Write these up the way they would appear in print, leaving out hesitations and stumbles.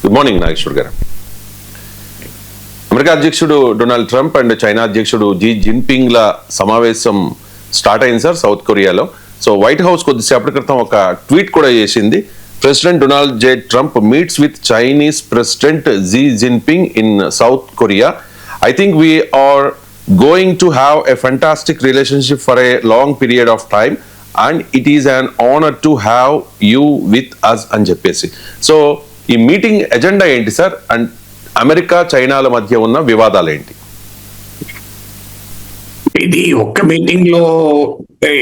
Good morning Nageshwar garu. America అధ్యక్షుడు Donald Trump and China అధ్యక్షుడు Xi Jinping ల సమావేశం స్టార్ట్ అయింది సార్ సౌత్ కొరియాలో. సో వైట్ హౌస్ కొద్దిసేపటి క్రితం ఒక ట్వీట్ కూడా చేసింది. President Donald J Trump meets with Chinese president Xi Jinping in South Korea. I think we are going to have a fantastic relationship for a long period of time and it is an honor to have you with us అని చెప్పేసి. So ఈ meeting agenda ఏంటి sir, and America చైనాల మధ్య ఉన్న వివాదాలు ఏంటి? ఇది ఒక్క మీటింగ్ లో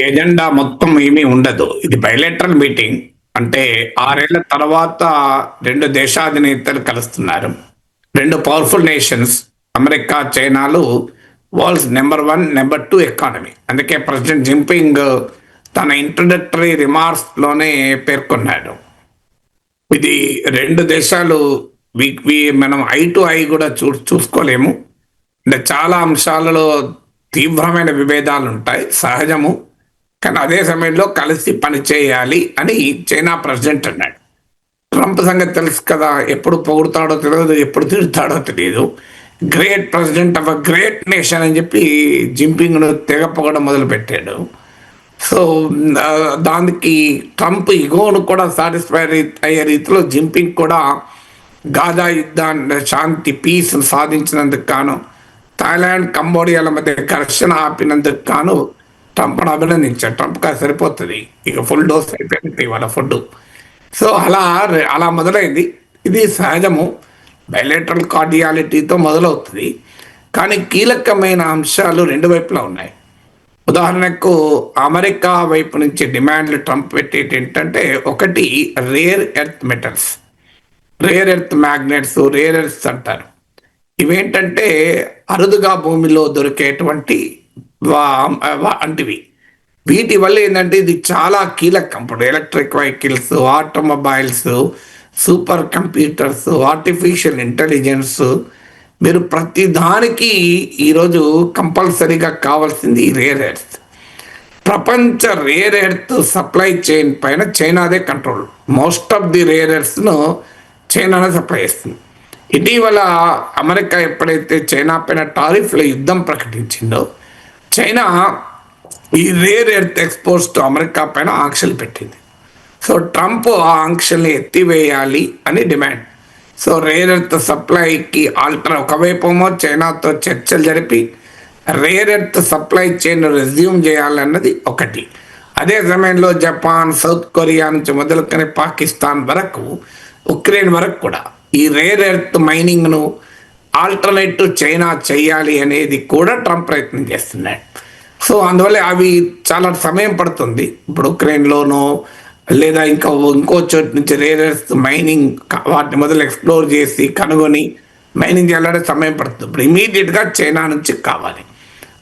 ఎజెండా మొత్తం ఏమీ ఉండదు. ఇది బైలేటరల్ మీటింగ్. అంటే 6 ఏళ్ల తర్వాత 2 దేశాధినేతలు కలుస్తున్నారు. 2 పవర్ఫుల్ నేషన్స్ అమెరికా చైనాలు వరల్డ్స్ నెంబర్ 1 నెంబర్ 2 ఎకానమీ. అందుకే ప్రెసిడెంట్ జిన్పింగ్ తన ఇంట్రడక్టరీ రిమార్క్స్ లోనే పేర్కొన్నాడు, ఇది 2 దేశాలు మనం ఐ టు ఐ కూడా చూసుకోలేము. అంటే చాలా అంశాలలో తీవ్రమైన విభేదాలు ఉంటాయి, సహజము. కానీ అదే సమయంలో కలిసి పనిచేయాలి అని చైనా ప్రెసిడెంట్ అన్నాడు. ట్రంప్ సంగతి తెలుసు కదా, ఎప్పుడు పొగుడుతాడో తెలియదు, ఎప్పుడు తిడతాడో తెలియదు. Great president of a great nation అని చెప్పి జిన్పింగ్ను తెగ పొగడం మొదలుపెట్టాడు. సో దానికి ట్రంప్ ఇగోను కూడా సాటిస్ఫై అయ్యే రీతిలో జిన్పింగ్ కూడా గాజా యుద్ధాన్ని శాంతి పీస్ సాధించినందుకు గాను, థాయిలాండ్ కంబోడియాల మధ్య ఘర్షణ ఆపినందుకు గాను ట్రంప్ను అభినందించాడు. ట్రంప్కి అది సరిపోతుంది, ఇక ఫుల్ డోస్ అయిపోయింది వాళ్ళ ఫుడ్. సో అలా మొదలైంది. ఇది సహజము, బైలేటరల్ కార్డియాలిటీతో మొదలవుతుంది. కానీ కీలకమైన అంశాలు 2 వైపులా ఉన్నాయి. ఉదాహరణకు అమెరికా వైపు నుంచి డిమాండ్లు ట్రంప్ పెట్టేటి ఏంటంటే, ఒకటి rare earth metals, rare earth magnets, rare earths అంటారు. ఇవేంటంటే అరుదుగా భూమిలో దొరికేటువంటి వంటివి. వీటి వల్ల ఏంటంటే ఇది చాలా కీలకం. ఇప్పుడు electric vehicles, automobiles, super computers, artificial intelligence, మీరు ప్రతి దానికి ఈరోజు కంపల్సరీగా కావాల్సింది ఈ రేర్ ఎర్త్. ప్రపంచ రేర్ ఎర్త్ సప్లై చైన్ పైన చైనాదే control. Most of the rare ఎర్త్స్ను చైనానే సప్లై చేస్తుంది. ఇటీవల అమెరికా ఎప్పుడైతే చైనా పైన టారిఫ్ల యుద్ధం ప్రకటించిందో, చైనా ఈ rare earth exports to America పైన ఆంక్షలు పెట్టింది. సో ట్రంప్ ఆ ఆంక్షల్ని ఎత్తివేయాలి అని డిమాండ్. సో రేర్ ఎర్త్ సప్లైకి ఒకవైపేమో చైనాతో చర్చలు జరిపి rare earth supply chain resume చేయాలన్నది ఒకటి. అదే సమయంలో జపాన్, సౌత్ కొరియా నుంచి మొదలుకొని పాకిస్తాన్ వరకు, ఉక్రెయిన్ వరకు కూడా ఈ రేర్ ఎర్త్ మైనింగ్ను ఆల్టర్నేటివ్ చైనా చేయాలి అనేది కూడా ట్రంప్ ప్రయత్నం చేస్తున్నాడు. సో అందువల్ల అవి చాలా సమయం పడుతుంది. ఇప్పుడు ఉక్రెయిన్లోనో లేదా ఇంకో చోటు నుంచి రేర్ ఎర్త్ మైనింగ్ వాటిని మొదలు ఎక్స్ప్లోర్ చేసి కనుగొని మైనింగ్ చేయాలంటే సమయం పడుతుంది. ఇప్పుడు ఇమీడియట్గా చైనా నుంచి కావాలి.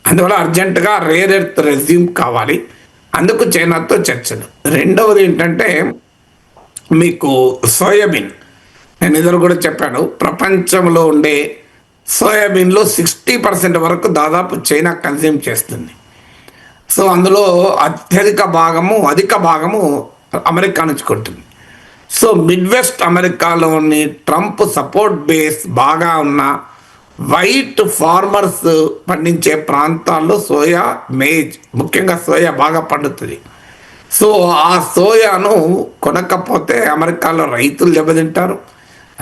అందువల్ల అర్జెంటుగా రేర్ ఎర్త్ రెజ్యూమ్ కావాలి. అందుకు చైనాతో చర్చలు. రెండవది ఏంటంటే మీకు సోయాబీన్. నేను ఇద్దరు కూడా చెప్పాను, ప్రపంచంలో ఉండే సోయాబీన్లో 60% వరకు దాదాపు చైనా కన్జ్యూమ్ చేస్తుంది. సో అందులో అధిక భాగము అమెరికా నుంచి కొంటుంది. సో మిడ్ వెస్ట్ అమెరికాలోని ట్రంప్ సపోర్ట్ బేస్ బాగా ఉన్న వైట్ ఫార్మర్స్ పండించే ప్రాంతాల్లో సోయా, మేజ్, ముఖ్యంగా సోయా బాగా పండుతుంది. సో ఆ సోయాను కొనకపోతే అమెరికాలో రైతులు దెబ్బతింటారు.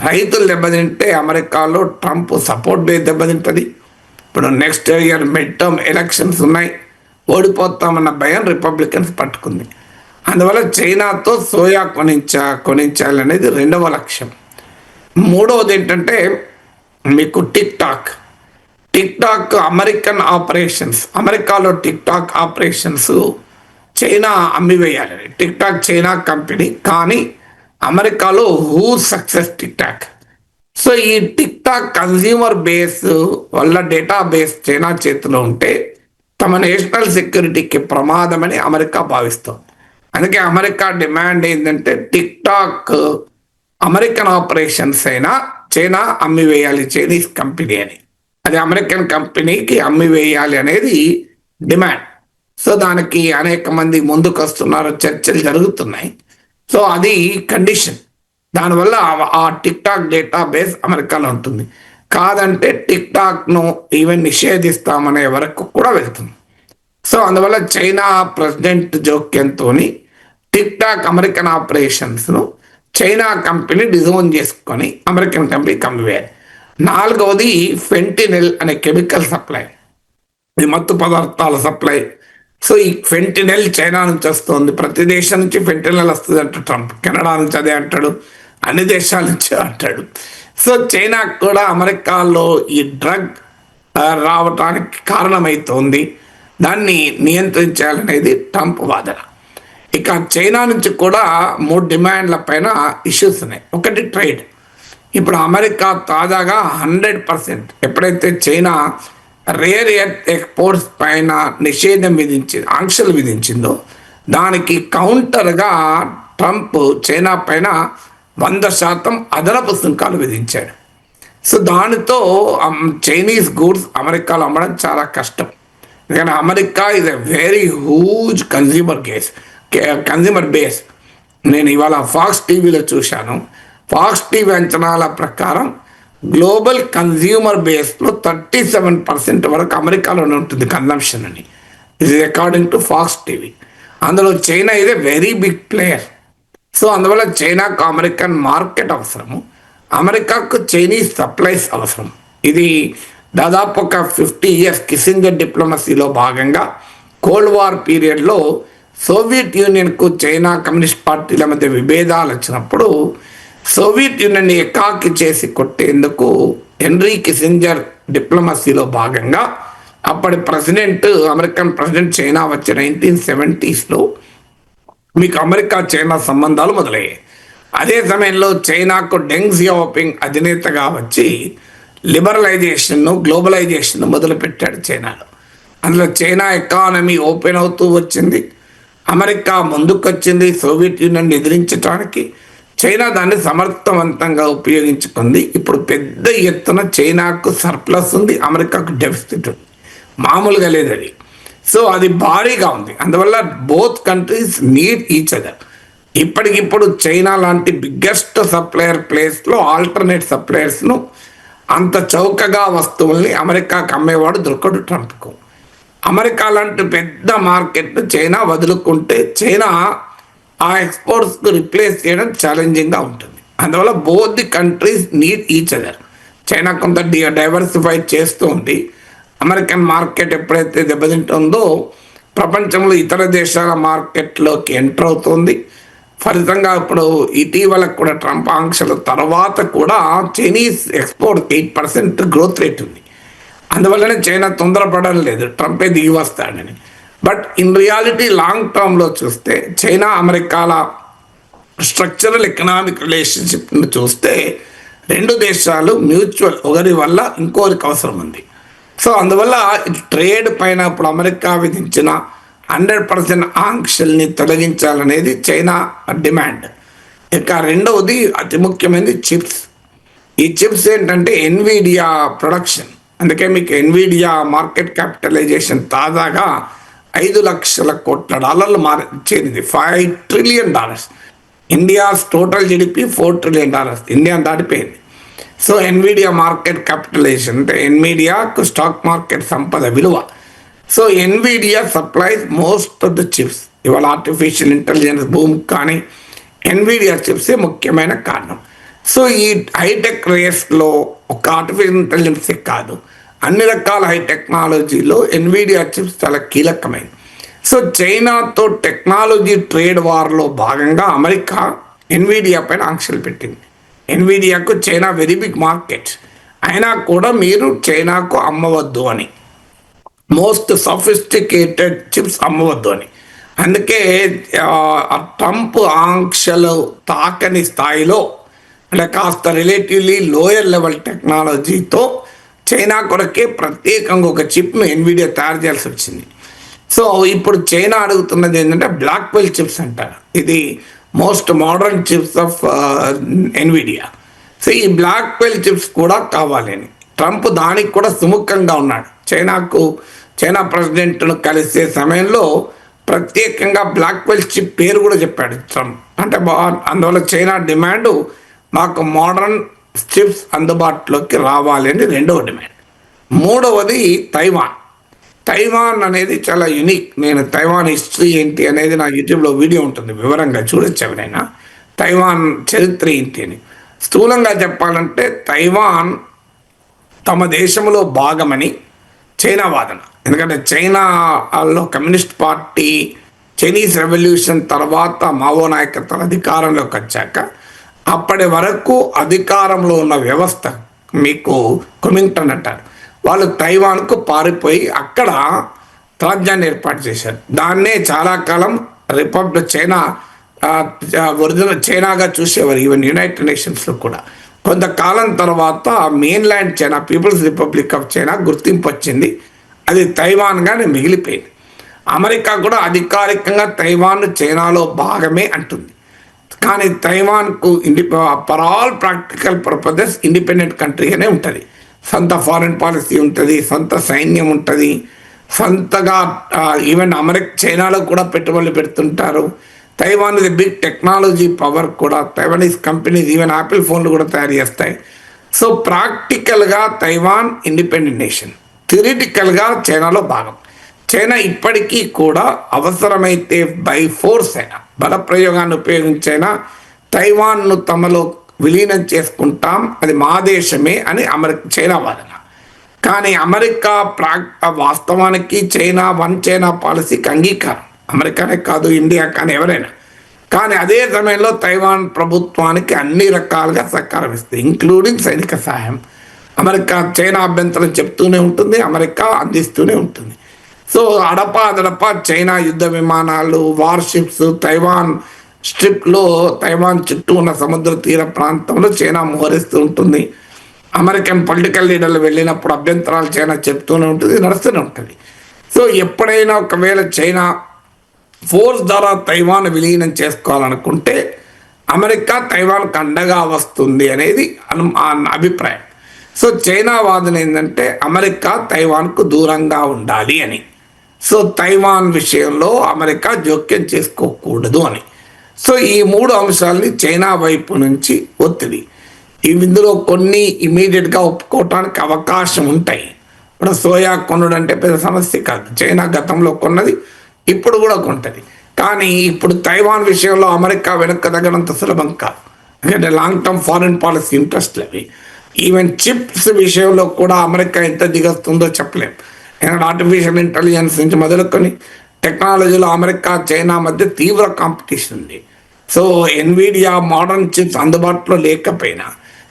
రైతులు దెబ్బతింటే అమెరికాలో ట్రంప్ సపోర్ట్ బేస్ దెబ్బతింటుంది. ఇప్పుడు next year mid term elections ఉన్నాయి, ఓడిపోతామన్న భయం రిపబ్లికన్స్ పట్టుకుంది. అందువల్ల చైనాతో సోయా కొనించాలనేది 2వ లక్ష్యం. 3వది ఏంటంటే మీకు టిక్ టాక్ అమెరికన్ ఆపరేషన్స్. అమెరికాలో టిక్ టాక్ ఆపరేషన్స్ చైనా అమ్మివేయాలని. టిక్ టాక్ చైనా కంపెనీ, కానీ అమెరికాలో who success TikTok. So ఈ టిక్ టాక్ కన్జ్యూమర్ బేస్ వల్ల డేటా బేస్ చైనా చేతిలో ఉంటే తమ నేషనల్ సెక్యూరిటీకి ప్రమాదమని అమెరికా భావిస్తోంది. అందుకే అమెరికా డిమాండ్ ఏంటంటే టిక్ టాక్ అమెరికన్ ఆపరేషన్స్ అయినా చైనా అమ్మివేయాలి, చైనీస్ కంపెనీ అని. అది అమెరికన్ కంపెనీకి అమ్మివేయాలి అనేది డిమాండ్. సో దానికి అనేక మంది ముందుకు వస్తున్నారు, చర్చలు జరుగుతున్నాయి. సో అది కండిషన్. దానివల్ల ఆ టిక్ టాక్ డేటా బేస్ అమెరికాలో ఉంటుంది. కాదంటే టిక్ టాక్ను ఈవెన్ నిషేధిస్తామనే వరకు కూడా వెళ్తుంది. సో అందువల్ల చైనా ప్రెసిడెంట్ జోక్యంతో టిక్ టాక్ అమెరికన్ ఆపరేషన్స్ను చైనా కంపెనీ డిజోన్ చేసుకొని అమెరికన్ కంపెనీ కమ్మివేయాలి. నాలుగవది ఫెంటినిల్ అనే కెమికల్ సప్లై, ఈ మత్తు పదార్థాల సప్లై. సో ఈ ఫెంటినెల్ చైనా నుంచి వస్తుంది, ప్రతి దేశం నుంచి ఫెంటినెల్ వస్తుంది అంటాడు ట్రంప్. కెనడా నుంచి అదే అంటాడు, అన్ని దేశాల నుంచి అంటాడు. సో చైనాకు కూడా అమెరికాలో ఈ డ్రగ్ రావటానికి కారణమవుతోంది, దాన్ని నియంత్రించాలనేది ట్రంప్ వాదన. ఇక చైనా నుంచి కూడా 3 డిమాండ్ల పైన ఇష్యూస్ ఉన్నాయి. ఒకటి ట్రేడ్. ఇప్పుడు అమెరికా తాజాగా 100% ఎప్పుడైతే చైనా రేర్ ఎర్త్ ఎక్స్పోర్ట్స్ పైన నిషేధం ఆంక్షలు విధించిందో దానికి కౌంటర్గా ట్రంప్ చైనా పైన 100% అదనపు సుంకాలు విధించాడు. సో దానితో చైనీస్ గూడ్స్ అమెరికాలో అమ్మడం చాలా కష్టం. ఎందుకంటే America is a very huge consumer base. నేను ఇవాళ ఫాక్స్ టీవీలో చూశాను. ఫాక్స్ టీవీ అంచనాల ప్రకారం గ్లోబల్ కన్జ్యూమర్ బేస్లో 37% వరకు అమెరికాలోనే ఉంటుంది కన్జంప్షన్ అని. ఇది అకార్డింగ్ టు ఫాక్స్ టీవీ. అందులో చైనా ఇదే వెరీ బిగ్ ప్లేయర్. సో అందువల్ల చైనాకు అమెరికన్ మార్కెట్ అవసరము, అమెరికాకు చైనీస్ సప్లైస్ అవసరం. ఇది దాదాపు ఒక 50 years కిస్సింజర్ డిప్లొమసీలో భాగంగా కోల్డ్ వార్ పీరియడ్లో సోవియట్ యూనియన్కు చైనా కమ్యూనిస్ట్ పార్టీల మధ్య విభేదాలు వచ్చినప్పుడు సోవియట్ యూనియన్ని ఎకాకి చేసి కొట్టేందుకు హెన్రీ కిస్సింజర్ డిప్లొమసీలో భాగంగా అప్పటి అమెరికన్ ప్రెసిడెంట్ చైనా వచ్చే 1970sలో మీకు అమెరికా చైనా సంబంధాలు మొదలయ్యాయి. అదే సమయంలో చైనాకు డెంగ్ జియాఓపింగ్ అధినేతగా వచ్చి లిబరలైజేషన్, గ్లోబలైజేషన్ మొదలుపెట్టాడు చైనాలో. అందులో చైనా ఎకానమీ ఓపెన్ అవుతూ వచ్చింది, అమెరికా ముందుకొచ్చింది సోవియట్ యూనియన్ ఎదిరించడానికి. చైనా దాన్ని సమర్థవంతంగా ఉపయోగించుకుంది. ఇప్పుడు పెద్ద ఎత్తున చైనాకు సర్ప్లస్ ఉంది, అమెరికాకు డెఫిసిట్ ఉంది, మామూలుగా లేదు అది. సో అది భారీగా ఉంది. అందువల్ల both countries need each other. ఇప్పటికిప్పుడు చైనా లాంటి బిగ్గెస్ట్ సప్లయర్ ప్లేస్లో ఆల్టర్నేట్ సప్లయర్స్ను, అంత చౌకగా వస్తువుల్ని అమెరికాకు అమ్మేవాడు దొరకడు ట్రంప్కు. అమెరికా లాంటి పెద్ద మార్కెట్ను చైనా వదులుకుంటే చైనా ఆ ఎక్స్పోర్ట్స్కు రిప్లేస్ చేయడం ఛాలెంజింగ్గా ఉంటుంది. అందువల్ల both the countries need each other. China కొంత డైవర్సిఫై చేస్తుంది. అమెరికన్ మార్కెట్ ఎప్పుడైతే దెబ్బతింటుందో ప్రపంచంలో ఇతర దేశాల మార్కెట్లోకి ఎంటర్ అవుతుంది. ఫలితంగా ఇప్పుడు ఇటీవల కూడా ట్రంప్ ఆంక్షల తర్వాత కూడా చైనీస్ ఎక్స్పోర్ట్ 8% గ్రోత్ రేట్ ఉంది. అందువల్లనే చైనా తొందరపడడం లేదు ట్రంపే దిగి వస్తాడని. బట్ ఇన్ రియాలిటీ లాంగ్ టర్మ్లో చూస్తే చైనా అమెరికాల స్ట్రక్చరల్ ఎకనామిక్ రిలేషన్షిప్ను చూస్తే రెండు దేశాలు మ్యూచువల్, ఒకరి వల్ల ఇంకోరికి అవసరం ఉంది. సో అందువల్ల ట్రేడ్ పైన ఇప్పుడు అమెరికా విధించిన 100% ఆంక్షల్ని తొలగించాలనేది చైనా డిమాండ్. ఇక రెండవది అతి ముఖ్యమైనది చిప్స్. ఈ చిప్స్ ఏంటంటే ఎన్విడియా ప్రొడక్షన్. అందుకే మీకు ఎన్విడియా మార్కెట్ క్యాపిటలైజేషన్ తాజాగా $5 లక్షల కోట్ల చేరింది, $5 trillion. India's total GDP $4 trillion, India దాటిపోయింది. సో ఎన్విడియా మార్కెట్ క్యాపిటలైజేషన్ అంటే ఎన్విడియాకు స్టాక్ మార్కెట్ సంపద విలువ. So Nvidia supplies most of the chips. ఇవాళ ఆర్టిఫిషియల్ ఇంటెలిజెన్స్ భూమి కానీ ఎన్విడియా చిప్సే ముఖ్యమైన కారణం. సో ఈ హైటెక్ రేస్లో ఒక ఆర్టిఫిషియల్ ఇంటెలిజెన్సే కాదు, అన్ని రకాల హై టెక్నాలజీలో ఎన్విడియా చిప్స్ చాలా కీలకమైనది. సో చైనాతో టెక్నాలజీ ట్రేడ్ వార్లో భాగంగా అమెరికా ఎన్విడియా పైన ఆంక్షలు పెట్టింది. ఎన్విడియాకు చైనా వెరీ బిగ్ మార్కెట్, అయినా కూడా మీరు చైనాకు అమ్మవద్దు అని, మోస్ట్ సఫిస్టికేటెడ్ చిప్స్ అమ్మవద్దు అని. అందుకే ట్రంప్ ఆంక్షలు తాకని స్థాయిలో అంటే కాస్త రిలేటివ్లీ లోయర్ లెవెల్ టెక్నాలజీతో చైనా కొరకే ప్రత్యేకంగా ఒక చిప్ను ఎన్విడియా తయారు చేయాల్సి వచ్చింది. సో ఇప్పుడు చైనా అడుగుతున్నది ఏంటంటే బ్లాక్వెల్ చిప్స్ అంటారు. ఇది most modern chips of Nvidia. So ఈ బ్లాక్వెల్ చిప్స్ కూడా కావాలని ట్రంప్ దానికి కూడా సుముఖంగా ఉన్నాడు. చైనా ప్రెసిడెంట్ను కలిసే సమయంలో ప్రత్యేకంగా బ్లాక్వెల్ చిప్ పేరు కూడా చెప్పాడు ట్రంప్. అంటే అందువల్ల చైనా డిమాండ్ మాకు మోడర్న్ చిప్స్ అందుబాటులోకి రావాలి అని రెండవ డిమాండ్. మూడవది తైవాన్. తైవాన్ అనేది చాలా యునిక్. నేను తైవాన్ హిస్టరీ ఏంటి అనేది నా యూట్యూబ్లో వీడియో ఉంటుంది, వివరంగా చూడొచ్చు ఎవరైనా. తైవాన్ చరిత్ర ఏంటి అని స్థూలంగా చెప్పాలంటే తైవాన్ తమ దేశంలో భాగమని చైనా వాదన. ఎందుకంటే చైనాలో కమ్యూనిస్ట్ పార్టీ చైనీస్ రెవల్యూషన్ తర్వాత మావో నాయకత్వం అధికారంలోకి వచ్చాక అప్పటి వరకు అధికారంలో ఉన్న వ్యవస్థ, మీకు కుమింగ్టన్ అంటారు, వాళ్ళు తైవాన్కు పారిపోయి అక్కడ రాజ్యాన్ని ఏర్పాటు చేశారు. దాన్నే చాలా కాలం రిపబ్లిక్ చైనా ఒరిజినల్ చైనాగా చూసేవారు, ఈవెన్ యునైటెడ్ నేషన్స్లో కూడా. కొంతకాలం తర్వాత mainland China, people's republic of China గుర్తింపు వచ్చింది, అది తైవాన్గానే మిగిలిపోయింది. అమెరికా కూడా అధికారికంగా తైవాన్ చైనాలో భాగమే అంటుంది. కానీ తైవాన్కు for all practical purposes independent కంట్రీగానే ఉంటుంది. సొంత ఫారిన్ పాలసీ ఉంటుంది, సొంత సైన్యం ఉంటుంది, సొంతగా ఈవెన్ చైనాలో కూడా పెట్టుబడులు పెడుతుంటారు. తైవాన్ ఇది బిగ్ టెక్నాలజీ పవర్ కూడా. తైవానీస్ కంపెనీస్ ఈవెన్ యాపిల్ ఫోన్లు కూడా తయారు చేస్తాయి. సో ప్రాక్టికల్గా తైవాన్ ఇండిపెండెంట్ నేషన్, థియరిటికల్గా చైనాలో భాగం. చైనా ఇప్పటికీ కూడా అవసరమైతే బై ఫోర్స్ అయినా, బలప్రయోగాన్ని ఉపయోగించైనా తైవాన్ను తమలో విలీనం చేసుకుంటాం, అది మా దేశమే అని చైనా వాదన. కానీ అమెరికా వాస్తవానికి చైనా వన్ చైనా పాలసీకి అంగీకారం, అమెరికానే కాదు ఇండియా కానీ ఎవరైనా. కానీ అదే సమయంలో తైవాన్ ప్రభుత్వానికి అన్ని రకాలుగా సహకారం ఇస్తుంది, ఇంక్లూడింగ్ సైనిక సహాయం. చైనా అభ్యంతరం చెప్తూనే ఉంటుంది, అమెరికా అందిస్తూనే ఉంటుంది. సో అడపా చైనా యుద్ధ విమానాలు, వార్షిప్స్ తైవాన్ స్ట్రిప్లో, తైవాన్ చుట్టూ ఉన్న సముద్ర తీర ప్రాంతంలో చైనా మోహరిస్తూ ఉంటుంది. అమెరికన్ పొలిటికల్ లీడర్లు వెళ్ళినప్పుడు అభ్యంతరాలు చైనా చెప్తూనే ఉంటుంది, నడుస్తూనే ఉంటుంది. సో ఎప్పుడైనా ఒకవేళ చైనా ఫోర్స్ ద్వారా తైవాన్ విలీనం చేసుకోవాలనుకుంటే అమెరికా తైవాన్కు అండగా వస్తుంది అనేది అభిప్రాయం. సో చైనా వాదన ఏంటంటే అమెరికా తైవాన్కు దూరంగా ఉండాలి అని. సో తైవాన్ విషయంలో అమెరికా జోక్యం చేసుకోకూడదు అని. సో ఈ మూడు అంశాలని చైనా వైపు నుంచి ఒత్తిడి. ఇందులో కొన్ని ఇమీడియట్గా ఒప్పుకోవటానికి అవకాశం ఉంటాయి. ఇప్పుడు సోయా కొనుడు అంటే పెద్ద సమస్య కాదు, చైనా గతంలో కొన్నది ఇప్పుడు కూడా కొంటది. కానీ ఇప్పుడు తైవాన్ విషయంలో అమెరికా వెనక్కి తగ్గడంత సులభం కాదు, ఎందుకంటే లాంగ్ టర్మ్ ఫారిన్ పాలసీ ఇంట్రెస్ట్లు అవి. ఈవెన్ చిప్స్ విషయంలో కూడా అమెరికా ఎంత దిగొస్తుందో చెప్పలేం. ఎందుకంటే ఆర్టిఫిషియల్ ఇంటెలిజెన్స్ నుంచి మొదలుకొని టెక్నాలజీలో అమెరికా చైనా మధ్య తీవ్ర కాంపిటీషన్ ఉంది. సో ఎన్విడియా మోడర్న్ చిప్స్ అందుబాటులో లేకపోయినా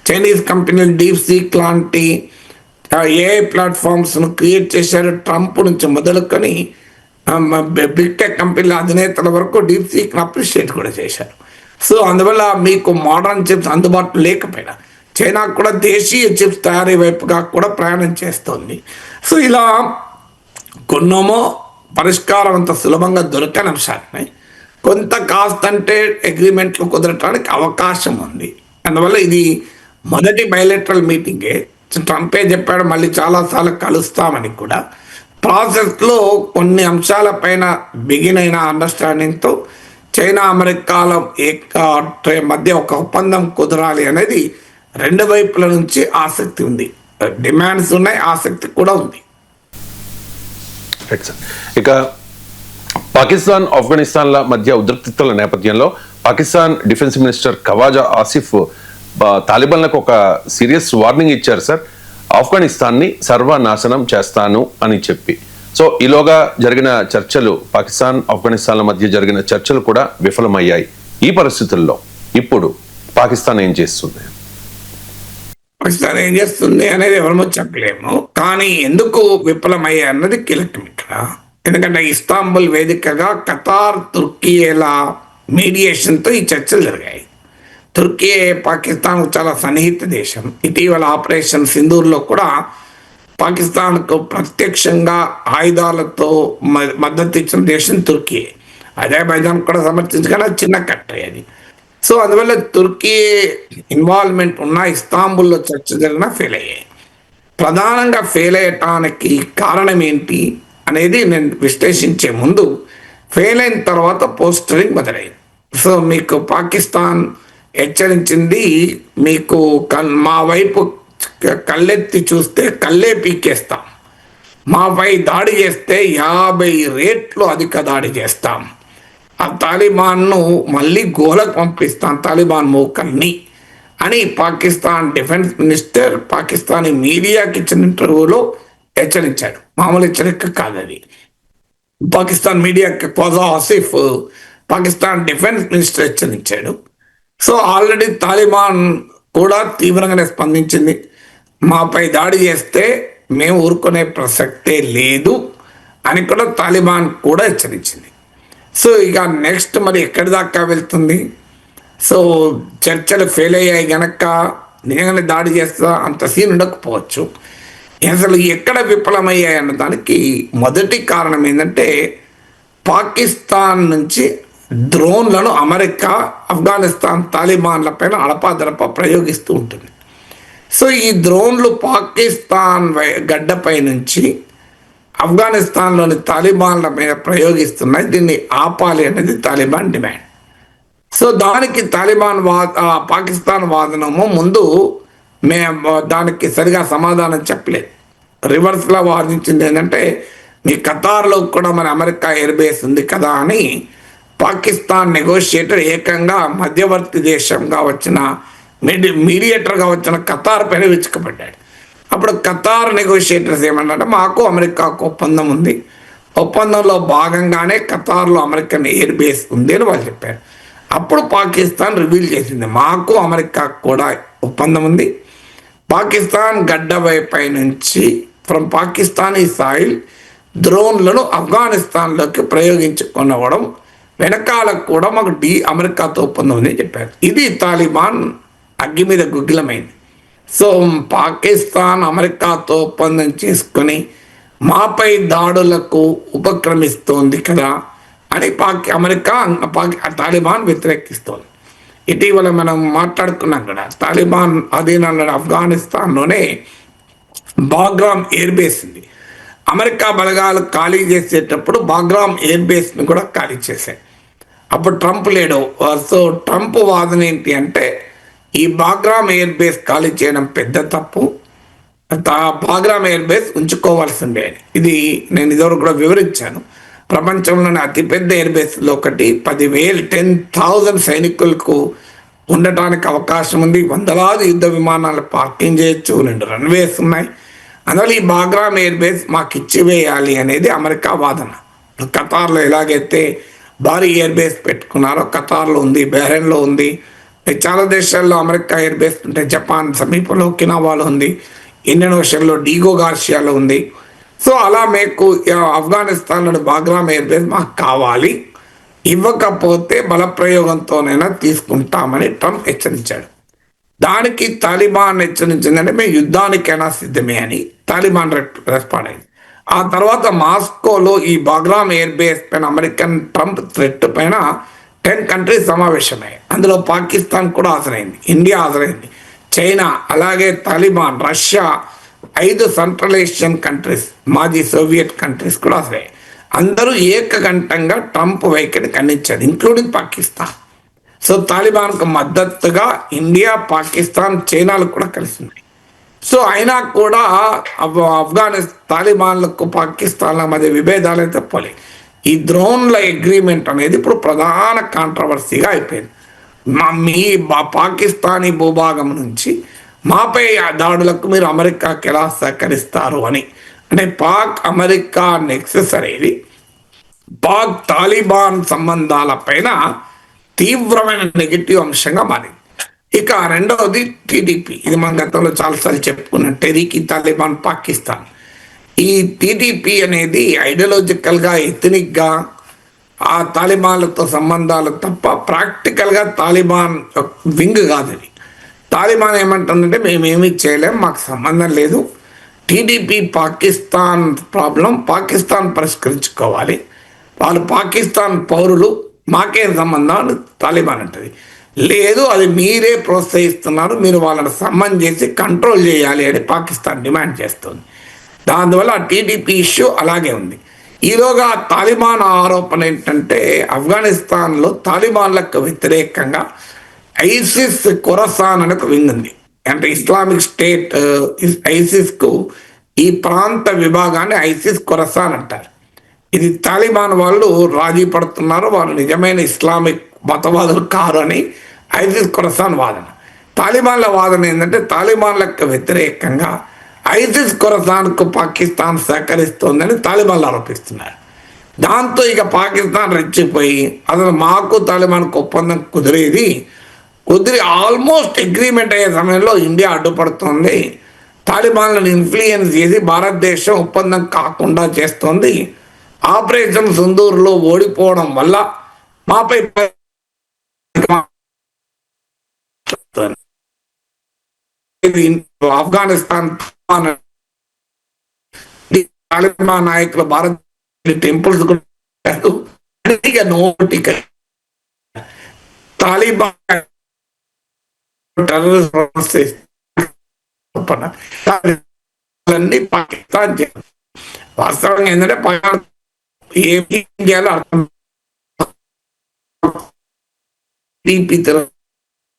చైనీస్ కంపెనీలు డీప్ సీక్ లాంటి ఏఐ ప్లాట్ఫామ్స్ను క్రియేట్ చేశారు. ట్రంప్ నుంచి మొదలుకొని బిగ్ టెక్ కంపెనీల అధినేతల వరకు డీప్ సీక్ను అప్రిషియేట్ కూడా చేశారు. సో అందువల్ల మీకు మోడర్న్ చిప్స్ అందుబాటులో లేకపోయినా చైనా కూడా దేశీయ చిప్స్ తయారీ వైపుగా కూడా ప్రయాణం చేస్తుంది. సో ఇలా కొన్నోమో పరిష్కారం అంత సులభంగా దొరకని అంశాలున్నాయి. కొంత కాస్త అంటే అగ్రిమెంట్లు కుదరటానికి అవకాశం ఉంది. అందువల్ల ఇది మొదటి బయలెటరల్ మీటింగే. ట్రంపే చెప్పాడు మళ్ళీ చాలాసార్లు కలుస్తామని కూడా. ప్రాసెస్లో కొన్ని అంశాలపైన బిగిన్ అయిన అండర్స్టాండింగ్తో చైనా అమెరికాల మధ్య ఒక ఒప్పందం కుదరాలి అనేది రెండు వైపుల నుంచి ఆసక్తి ఉంది, డిమాండ్స్ ఉన్నాయి, ఆసక్తి కూడా ఉంది. ఇక పాకిస్తాన్ ఆఫ్ఘనిస్తాన్ల మధ్య ఉద్రిక్తతల నేపథ్యంలో పాకిస్తాన్ డిఫెన్స్ మినిస్టర్ ఖవాజా ఆసిఫ్ తాలిబాన్లకు ఒక సీరియస్ వార్నింగ్ ఇచ్చారు సార్, ఆఫ్ఘనిస్తాన్ని సర్వనాశనం చేస్తాను అని చెప్పి. సో ఈలోగా జరిగిన చర్చలు, పాకిస్తాన్ ఆఫ్ఘనిస్తాన్ల మధ్య జరిగిన చర్చలు కూడా విఫలమయ్యాయి. ఈ పరిస్థితుల్లో ఇప్పుడు పాకిస్తాన్ ఏం చేస్తుంది? పాకిస్తాన్ ఏం చేస్తుంది అనేది ఎవరమో చెప్పలేము. కానీ ఎందుకు విఫలమయ్యాయి అన్నది కీలకం ఇక్కడ. ఎందుకంటే ఇస్తాంబుల్ వేదికగా ఖతార్, తుర్కీల మీడియేషన్తో ఈ చర్చలు జరిగాయి. తుర్కీ పాకిస్తాన్ చాలా సన్నిహిత దేశం. ఇటీవల ఆపరేషన్ సింధూర్లో కూడా పాకిస్తాన్కు ప్రత్యక్షంగా ఆయుధాలతో మద్దతు ఇచ్చిన దేశం తుర్కీ. అజర్బైజాన్ కూడా సమర్థించగల చిన్న కంట్రీ అది. సో అందువల్ల తుర్కీ ఇన్వాల్వ్మెంట్ ఉన్న ఇస్తాంబుల్లో చర్చ జరిగినా ఫెయిల్ అయ్యాయి. ప్రధానంగా ఫెయిల్ అయ్యటానికి కారణం ఏంటి అనేది నేను విశ్లేషించే ముందు, ఫెయిల్ అయిన తర్వాత పోస్టరింగ్ మొదలైంది. సో మీకు పాకిస్తాన్ హెచ్చరించింది, మీకు మా వైపు కళ్ళెత్తి చూస్తే కళ్ళే పీకేస్తాం, మాపై దాడి చేస్తే 50 రెట్లు అధిక దాడి చేస్తాం, ఆ తాలిబాన్ను మళ్ళీ గోలకు పంపిస్తాం, తాలిబాన్ మూకల్ని అని పాకిస్తాన్ డిఫెన్స్ మినిస్టర్ పాకిస్తానీ మీడియాకి ఇచ్చిన ఇంటర్వ్యూలో హెచ్చరించాడు. మామూలు హెచ్చరిక కాదు అది. పాకిస్తాన్ మీడియాకి ఖవాజా ఆసిఫ్ పాకిస్తాన్ డిఫెన్స్ మినిస్టర్ హెచ్చరించాడు. సో ఆల్రెడీ తాలిబాన్ కూడా తీవ్రంగానే స్పందించింది. మాపై దాడి చేస్తే మేము ఊరుకునే ప్రసక్తే లేదు అని కూడా తాలిబాన్ కూడా హెచ్చరించింది. సో ఇక నెక్స్ట్ మరి ఎక్కడి దాకా వెళ్తుంది? సో చర్చలు ఫెయిల్ అయ్యాయి గనక నిజంగానే దాడి చేస్తా అంత సీన్ ఉండకపోవచ్చు. అసలు ఎక్కడ విఫలమయ్యాయి అన్న దానికి మొదటి కారణం ఏంటంటే, పాకిస్తాన్ నుంచి డ్రోన్లను అమెరికా ఆఫ్ఘనిస్తాన్ తాలిబాన్ల పైన అడపాదడపా ప్రయోగిస్తూ ఉంటుంది. సో ఈ డ్రోన్లు పాకిస్తాన్ గడ్డపై నుంచి ఆఫ్ఘనిస్తాన్లోని తాలిబాన్ల మీద ప్రయోగిస్తున్నాయి. దీన్ని ఆపాలి అనేది తాలిబాన్ డిమాండ్. సో దానికి తాలిబాన్ పాకిస్తాన్ వాదనము ముందు మేము దానికి సరిగా సమాధానం చెప్పలేదు. రివర్స్లో వాదించింది ఏంటంటే, మీ ఖతార్లో కూడా మన అమెరికా ఎయిర్ బేస్ ఉంది కదా అని పాకిస్తాన్ నెగోషియేటర్ ఏకంగా మధ్యవర్తి దేశంగా వచ్చిన మీడియేటర్గా వచ్చిన ఖతార్ పైన విరుచుకుపడ్డాడు. అప్పుడు ఖతార్ నెగోషియేటర్స్ ఏమన్నారంటే, మాకు అమెరికాకు ఒప్పందం ఉంది, ఒప్పందంలో భాగంగానే ఖతార్లో అమెరికన్ ఎయిర్ బేస్ ఉంది అని వాళ్ళు చెప్పారు. అప్పుడు పాకిస్తాన్ రివీల్ చేసింది, మాకు అమెరికాకు కూడా ఒప్పందం ఉంది, పాకిస్తాన్ గడ్డపై నుంచి ఫ్రమ్ పాకిస్తానీ సాయిల్ డ్రోన్లను ఆఫ్ఘనిస్తాన్లోకి ప్రయోగించుకునవడం వెనకాలకు కూడా మాకు అమెరికాతో ఒప్పందం ఉందని చెప్పారు. ఇది తాలిబాన్ అగ్గి మీద గుగ్గిలమైంది. సో పాకిస్తాన్ అమెరికాతో ఒప్పందం చేసుకొని మాపై దాడులకు ఉపక్రమిస్తోంది కదా అని అమెరికా తాలిబాన్ వ్యతిరేకిస్తోంది. ఇటీవల మనం మాట్లాడుకున్నాం కదా, తాలిబాన్ అధీనంలో ఆఫ్ఘనిస్తాన్లోనే బాగ్రామ్ ఎయిర్ బేస్ ఉంది. అమెరికా బలగాలు ఖాళీ చేసేటప్పుడు బాగ్రామ్ ఎయిర్ బేస్ని కూడా ఖాళీ చేశాయి. అప్పుడు ట్రంప్ లేడు. సో ట్రంప్ వాదన ఏంటి అంటే, ఈ బాగ్రామ్ ఎయిర్ బేస్ ఖాళీ చేయడం పెద్ద తప్పు, బాగ్రామ్ ఎయిర్ బేస్ ఉంచుకోవాల్సిందే. ఇది నేను ఇదివరకు కూడా వివరించాను. ప్రపంచంలోని అతిపెద్ద ఎయిర్ బేస్లో ఒకటి, 10,000 సైనికులకు ఉండటానికి అవకాశం ఉంది, వందలాది యుద్ధ విమానాలు పార్కింగ్ చేయొచ్చు, 2 రన్వేస్ ఉన్నాయి. అందువల్ల ఈ బాగ్రామ్ ఎయిర్ బేస్ మాకు ఇచ్చివేయాలి అనేది అమెరికా వాదన. ఖతార్లో ఎలాగైతే భారీ ఎయిర్ బేస్ పెట్టుకున్నారో ఖతార్లో ఉంది, బహ్రెయిన్లో ఉంది, చాలా దేశాల్లో అమెరికా ఎయిర్ బేస్ ఉంటే, జపాన్ సమీపంలో ఒకినావాలో ఉంది, ఇండియన్ ఓషన్లో డీగో గార్షియాలో ఉంది. సో అలా మీకు ఆఫ్ఘనిస్తాన్లోని బాగ్రామ్ ఎయిర్ బేస్ మాకు కావాలి, ఇవ్వకపోతే బలప్రయోగంతోనైనా తీసుకుంటామని ట్రంప్ హెచ్చరించాడు. దానికి తాలిబాన్ హెచ్చరించిందంటే మేము యుద్ధానికైనా సిద్ధమే అని తాలిబాన్ రెస్పాండ్ అయింది. ఆ తర్వాత మాస్కోలో ఈ బాగ్రామ్ ఎయిర్ బేస్ పైన అమెరికన్ ట్రంప్ థ్రెట్ పైన 10 కంట్రీస్ సమావేశమయ్యాయి. అందులో పాకిస్తాన్ కూడా హాజరైంది, ఇండియా హాజరైంది, చైనా, అలాగే Taliban, Russia, 5 central Asian countries, మాజీ సోవియట్ కంట్రీస్ కూడా హాజరయ్యాయి. అందరూ ఏకకంఠంగా ట్రంప్ వైఖరిని ఖండించారు, ఇంక్లూడింగ్ పాకిస్తాన్. సో తాలిబాన్కు మద్దతుగా ఇండియా, పాకిస్తాన్, చైనాలు కూడా కలిసి ఉన్నాయి. సో అయినా కూడా తాలిబాన్లకు పాకిస్తాన్ల మధ్య విభేదాలే తప్పలే. ఈ డ్రోన్ల అగ్రిమెంట్ అనేది ఇప్పుడు ప్రధాన కాంట్రవర్సీగా అయిపోయింది. మీ పాకిస్తానీ భూభాగం నుంచి మాపై దాడులకు మీరు అమెరికాకి ఎలా సహకరిస్తారు అని. అంటే పాక్ అమెరికా నెక్సెస్ అనేది పాక్ తాలిబాన్ సంబంధాల పైన తీవ్రమైన నెగిటివ్ అంశంగా మారింది. ఇక రెండవది టీడీపీ. ఇది మన గతంలో చాలాసార్లు చెప్పుకున్న టెరీకి తాలిబాన్ పాకిస్తాన్. ఈ టీడీపీ అనేది ఐడియాలజికల్గా, ఎథనిక్గా ఆ తాలిబాన్లతో సంబంధాలు తప్ప ప్రాక్టికల్గా తాలిబాన్ వింగ్ కాదు. అది తాలిబాన్ ఏమంటుందంటే మేమేమీ చేయలేం, మాకు సంబంధం లేదు, టీడీపీ పాకిస్తాన్ ప్రాబ్లం పాకిస్తాన్ పరిష్కరించుకోవాలి, వాళ్ళు పాకిస్తాన్ పౌరులు, మాకేం సంబంధం అని తాలిబాన్ అంటుంది. లేదు, అది మీరే ప్రోత్సహిస్తున్నారు, మీరు వాళ్ళని సమ్మన్ చేసి కంట్రోల్ చేయాలి అని పాకిస్తాన్ డిమాండ్ చేస్తుంది. దానివల్ల ఆ టీడీపీ ఇష్యూ అలాగే ఉంది. ఈలోగా తాలిబాన్ ఆరోపణ ఏంటంటే ఆఫ్ఘనిస్తాన్లో తాలిబాన్లకు వ్యతిరేకంగా ఐసిస్ ఖొరాసాన్ అనే ఒక వింగ్ ఉంది. అంటే ఇస్లామిక్ స్టేట్ ఐసిస్కు ఈ ప్రాంత విభాగాన్ని ఐసిస్ ఖొరాసాన్ అంటారు. ఇది తాలిబాన్ వాళ్ళు రాజీ పడుతున్నారు, వాళ్ళు నిజమైన ఇస్లామిక్ మతవాదులు కారు అని ఐసిస్ ఖొరాసాన్ వాదన. తాలిబాన్ల వాదన ఏంటంటే తాలిబాన్లకు వ్యతిరేకంగా ఐసిస్ ఖొరాసాన్కు పాకిస్తాన్ సహకరిస్తోందని తాలిబాన్లు ఆరోపిస్తున్నారు. దాంతో ఇక పాకిస్తాన్ రెచ్చిపోయి అసలు మాకు తాలిబాన్కు ఒప్పందం కుదిరి ఆల్మోస్ట్ అగ్రిమెంట్ అయ్యే సమయంలో ఇండియా అడ్డుపడుతోంది, తాలిబాన్లను ఇన్ఫ్లుయెన్స్ చేసి భారతదేశం ఒప్పందం కాకుండా చేస్తోంది. ఆపరేషన్ సింధూర్లో ఓడిపోవడం వల్ల మాపై ఆఫ్ఘనిస్తాన్ తాలిబాన్ నాయకులు భారత టెంపుల్స్ నోటిక తాలిబాన్ పాకిస్తాన్ వాస్తవంగా ఏంటంటే ఇండియాలో అర్థం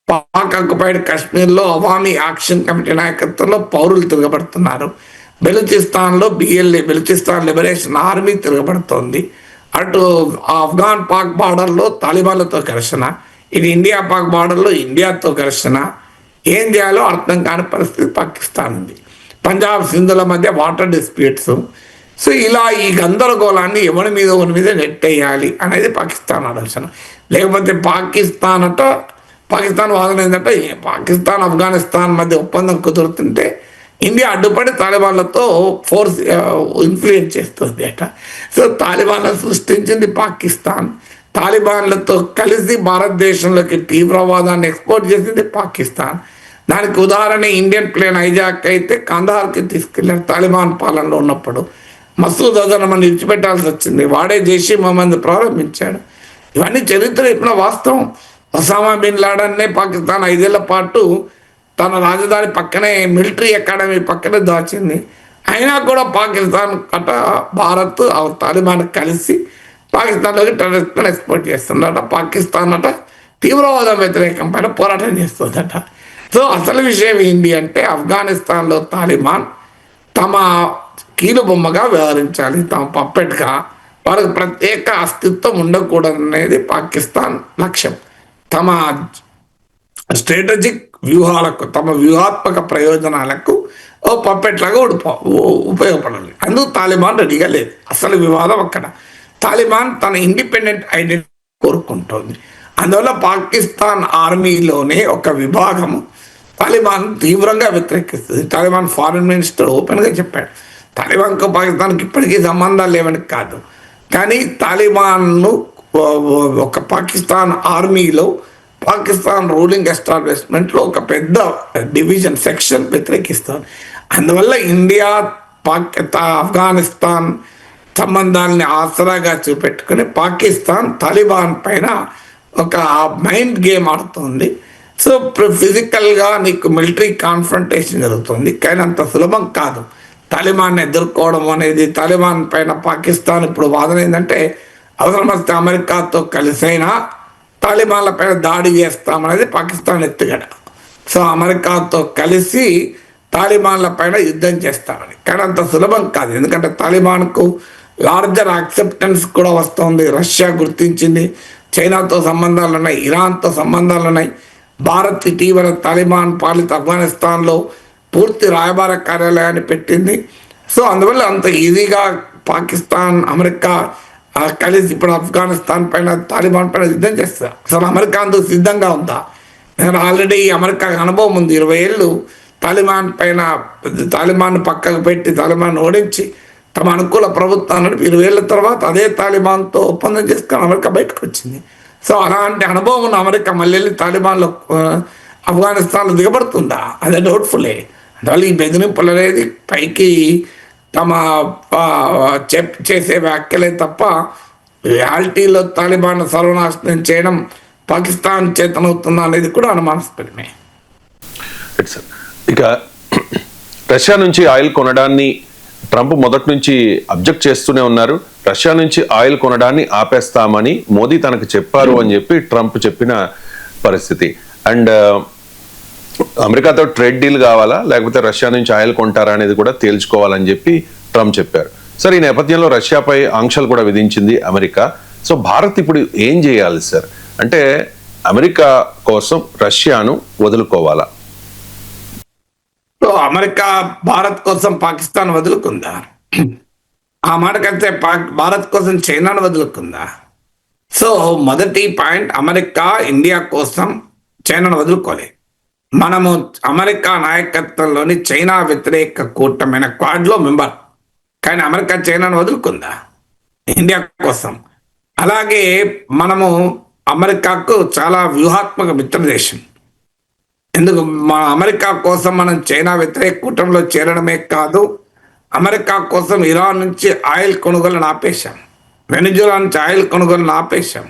పాక్ ఆక్యుపైడ్ కాశ్మీర్లో అవామీ యాక్షన్ కమిటీ నాయకత్వంలో పౌరులు తిరగబడుతున్నారు. బెలూచిస్తాన్లో బెలూచిస్తాన్ లిబరేషన్ ఆర్మీ తిరగబడుతోంది. అటు ఆఫ్ఘాన్ పాక్ బార్డర్లో తాలిబాన్లతో ఘర్షణ, ఇది ఇండియా పాక్ బార్డర్లో ఇండియాతో ఘర్షణ. ఏం చేయాలో అర్థం కాని పరిస్థితి పాకిస్తాన్ ఉంది. పంజాబ్ సింధుల మధ్య వాటర్ డిస్ప్యూట్స్. సో ఇలా ఈ గందరగోళాన్ని ఎవరి మీద నెట్టేయాలి అనేది పాకిస్తాన్ ఆలోచన. లేకపోతే పాకిస్తాన్ వాదన ఏంటంటే పాకిస్తాన్ ఆఫ్ఘనిస్తాన్ మధ్య ఒప్పందం కుదురుతుంటే ఇండియా అడ్డుపడి తాలిబాన్లతో ఫోర్స్ ఇన్ఫ్లుయెన్స్ చేస్తుంది అట. సో తాలిబాన్లను సృష్టించింది పాకిస్తాన్, తాలిబాన్లతో కలిసి భారతదేశంలోకి తీవ్రవాదాన్ని ఎక్స్పోర్ట్ చేసింది పాకిస్తాన్. దానికి ఉదాహరణ ఇండియన్ ప్లేన్ హైజాక్ అయితే కందహార్కి తీసుకెళ్లారు తాలిబాన్ పాలనలో ఉన్నప్పుడు. మసూద్ అజర్ను మనం విడిచిపెట్టాల్సి వచ్చింది, వాడే జైష్ ఏ మొహమ్మద్ ప్రారంభించాడు. ఇవన్నీ చరిత్ర ఇప్పుడు వాస్తవం. ఒసామా బిన్ లాడన్నే పాకిస్తాన్ 5 ఏళ్ల పాటు తన రాజధాని పక్కనే మిలిటరీ అకాడమీ పక్కనే దాచింది. అయినా కూడా పాకిస్తాన్ భారత్ తాలిబాన్ కలిసి పాకిస్తాన్లోకి టెర్రరిస్ట్లను ఎక్స్పోర్ట్ చేస్తుందట. పాకిస్తాన్ తీవ్రవాదం వ్యతిరేకం పైన పోరాటం చేస్తుందట. సో అసలు విషయం ఏంటి అంటే ఆఫ్ఘనిస్తాన్లో తాలిబాన్ తమ కీలుబొమ్మగా వ్యవహరించాలి, తమ పప్పెట్గా, వాళ్ళకి ప్రత్యేక అస్తిత్వం ఉండకూడదనేది పాకిస్తాన్ లక్ష్యం. తమ స్ట్రాటజిక్ వ్యూహాలకు, తమ వ్యూహాత్మక ప్రయోజనాలకు ఓ పప్పెట్లాగా ఉపయోగపడాలి. అందుకు తాలిబాన్ రెడీగా లేదు. అసలు వివాదం అక్కడ. తాలిబాన్ తన ఇండిపెండెంట్ ఐడెంటిటీ కోరుకుంటోంది. అందువల్ల పాకిస్తాన్ ఆర్మీలోనే ఒక విభాగము తాలిబాన్ తీవ్రంగా వ్యతిరేకిస్తుంది. తాలిబాన్ ఫారిన్ మినిస్టర్ ఓపెన్గా చెప్పాడు, తాలిబాన్కు పాకిస్తాన్కి ఇప్పటికీ సంబంధాలు లేవని కాదు, కానీ తాలిబాన్ను ఒక పాకిస్తాన్ ఆర్మీలో పాకిస్తాన్ రూలింగ్ ఎస్టాబ్లిష్మెంట్లో ఒక పెద్ద డివిజన్ సెక్షన్ వ్యతిరేకిస్తారు. అందువల్ల ఇండియా ఆఫ్ఘనిస్తాన్ సంబంధాలని ఆసరాగా చూపెట్టుకుని పాకిస్తాన్ తాలిబాన్ పైన ఒక మైండ్ గేమ్ ఆడుతుంది. సో ఫిజికల్గా నీకు మిలిటరీ కాన్ఫ్రంటేషన్ జరుగుతుంది, కానీ అంత సులభం కాదు తాలిబాన్ ఎదుర్కోవడం అనేది. తాలిబాన్ పైన పాకిస్తాన్ ఇప్పుడు వాదన ఏంటంటే అవసరం వస్తే అమెరికాతో కలిసైనా తాలిబాన్ల పైన దాడి చేస్తామనేది పాకిస్తాన్ ఎత్తుగడ. సో అమెరికాతో కలిసి తాలిబాన్ల పైన యుద్ధం చేస్తామని, కానీ అంత సులభం కాదు. ఎందుకంటే తాలిబాన్కు లార్జర్ యాక్సెప్టెన్స్ కూడా వస్తుంది. రష్యా గుర్తించింది, చైనాతో సంబంధాలు ఉన్నాయి, ఇరాన్తో సంబంధాలు ఉన్నాయి. భారత్ ఇటీవల తాలిబాన్ పాలిత ఆఫ్ఘనిస్తాన్లో పూర్తి రాయబార కార్యాలయాన్ని పెట్టింది. సో అందువల్ల అంత ఈజీగా పాకిస్తాన్ అమెరికా కలిసి ఇప్పుడు ఆఫ్ఘనిస్తాన్ పైన తాలిబాన్ పైన యుద్ధం చేస్తారు. అసలు అమెరికా అందుకు సిద్ధంగా ఉందా? ఆల్రెడీ అమెరికాకి అనుభవం ఉంది. 20 ఏళ్ళు తాలిబాన్ పైన, తాలిబాన్ పక్కకు పెట్టి తాలిబాన్ ఓడించి తమ అనుకూల ప్రభుత్వాన్ని 20 ఏళ్ళ తర్వాత అదే తాలిబాన్తో ఒప్పందం చేసుకొని అమెరికా బయటకు వచ్చింది. సో అలాంటి అనుభవం ఉన్న అమెరికా మళ్ళీ వెళ్ళి తాలిబాన్లో ఆఫ్ఘనిస్తాన్లో దిగబడుతుందా? అదే డౌట్ఫుల్లే. అందువల్ల ఈ బెదిరింపులు అనేది పైకి తమ చేసే వ్యాఖ్యలే తప్ప రియాలిటీలో తాలిబాన్ సర్వనాశనం చేయడం పాకిస్తాన్ చేతనవుతుందా అనేది కూడా అనుమానాస్పదమే. ఇక రష్యా నుంచి ఆయిల్ కొనడాన్ని ట్రంప్ మొదటి నుంచి అబ్జెక్ట్ చేస్తూనే ఉన్నారు. రష్యా నుంచి ఆయిల్ కొనడాన్ని ఆపేస్తామని మోదీ తనకు చెప్పారు అని చెప్పి ట్రంప్ చెప్పిన పరిస్థితి. అండ్ అమెరికాతో ట్రేడ్ డీల్ కావాలా లేకపోతే రష్యా నుంచి ఆయిల్ కొంటారా అనేది కూడా తేల్చుకోవాలని చెప్పి ట్రంప్ చెప్పారు. సార్, ఈ నేపథ్యంలో రష్యాపై ఆంక్షలు కూడా విధించింది అమెరికా. సో భారత్ ఇప్పుడు ఏం చేయాలి సార్? అంటే అమెరికా కోసం రష్యాను వదులుకోవాలా? సో అమెరికా భారత్ కోసం పాకిస్తాన్ వదులుకుందా? ఆ మాటకైతే భారత్ కోసం చైనాను వదులుకుందా? సో మొదటి పాయింట్, అమెరికా ఇండియా కోసం చైనాను వదులుకోలేదు. మనము అమెరికా నాయకత్వంలోని చైనా వ్యతిరేక కూటమైన క్వాడ్లో మెంబర్. కానీ అమెరికా చైనాను వదులుకుందా ఇండియా కోసం? అలాగే మనము అమెరికాకు చాలా వ్యూహాత్మక మిత్ర దేశం. ఎందుకు అమెరికా కోసం మనం చైనా వ్యతిరేక కూటమిలో చేరడమే కాదు, అమెరికా కోసం ఇరాన్ నుంచి ఆయిల్ కొనుగోలను ఆపేశాం, వెనిజులా నుంచి ఆయిల్ కొనుగోలను ఆపేశాం.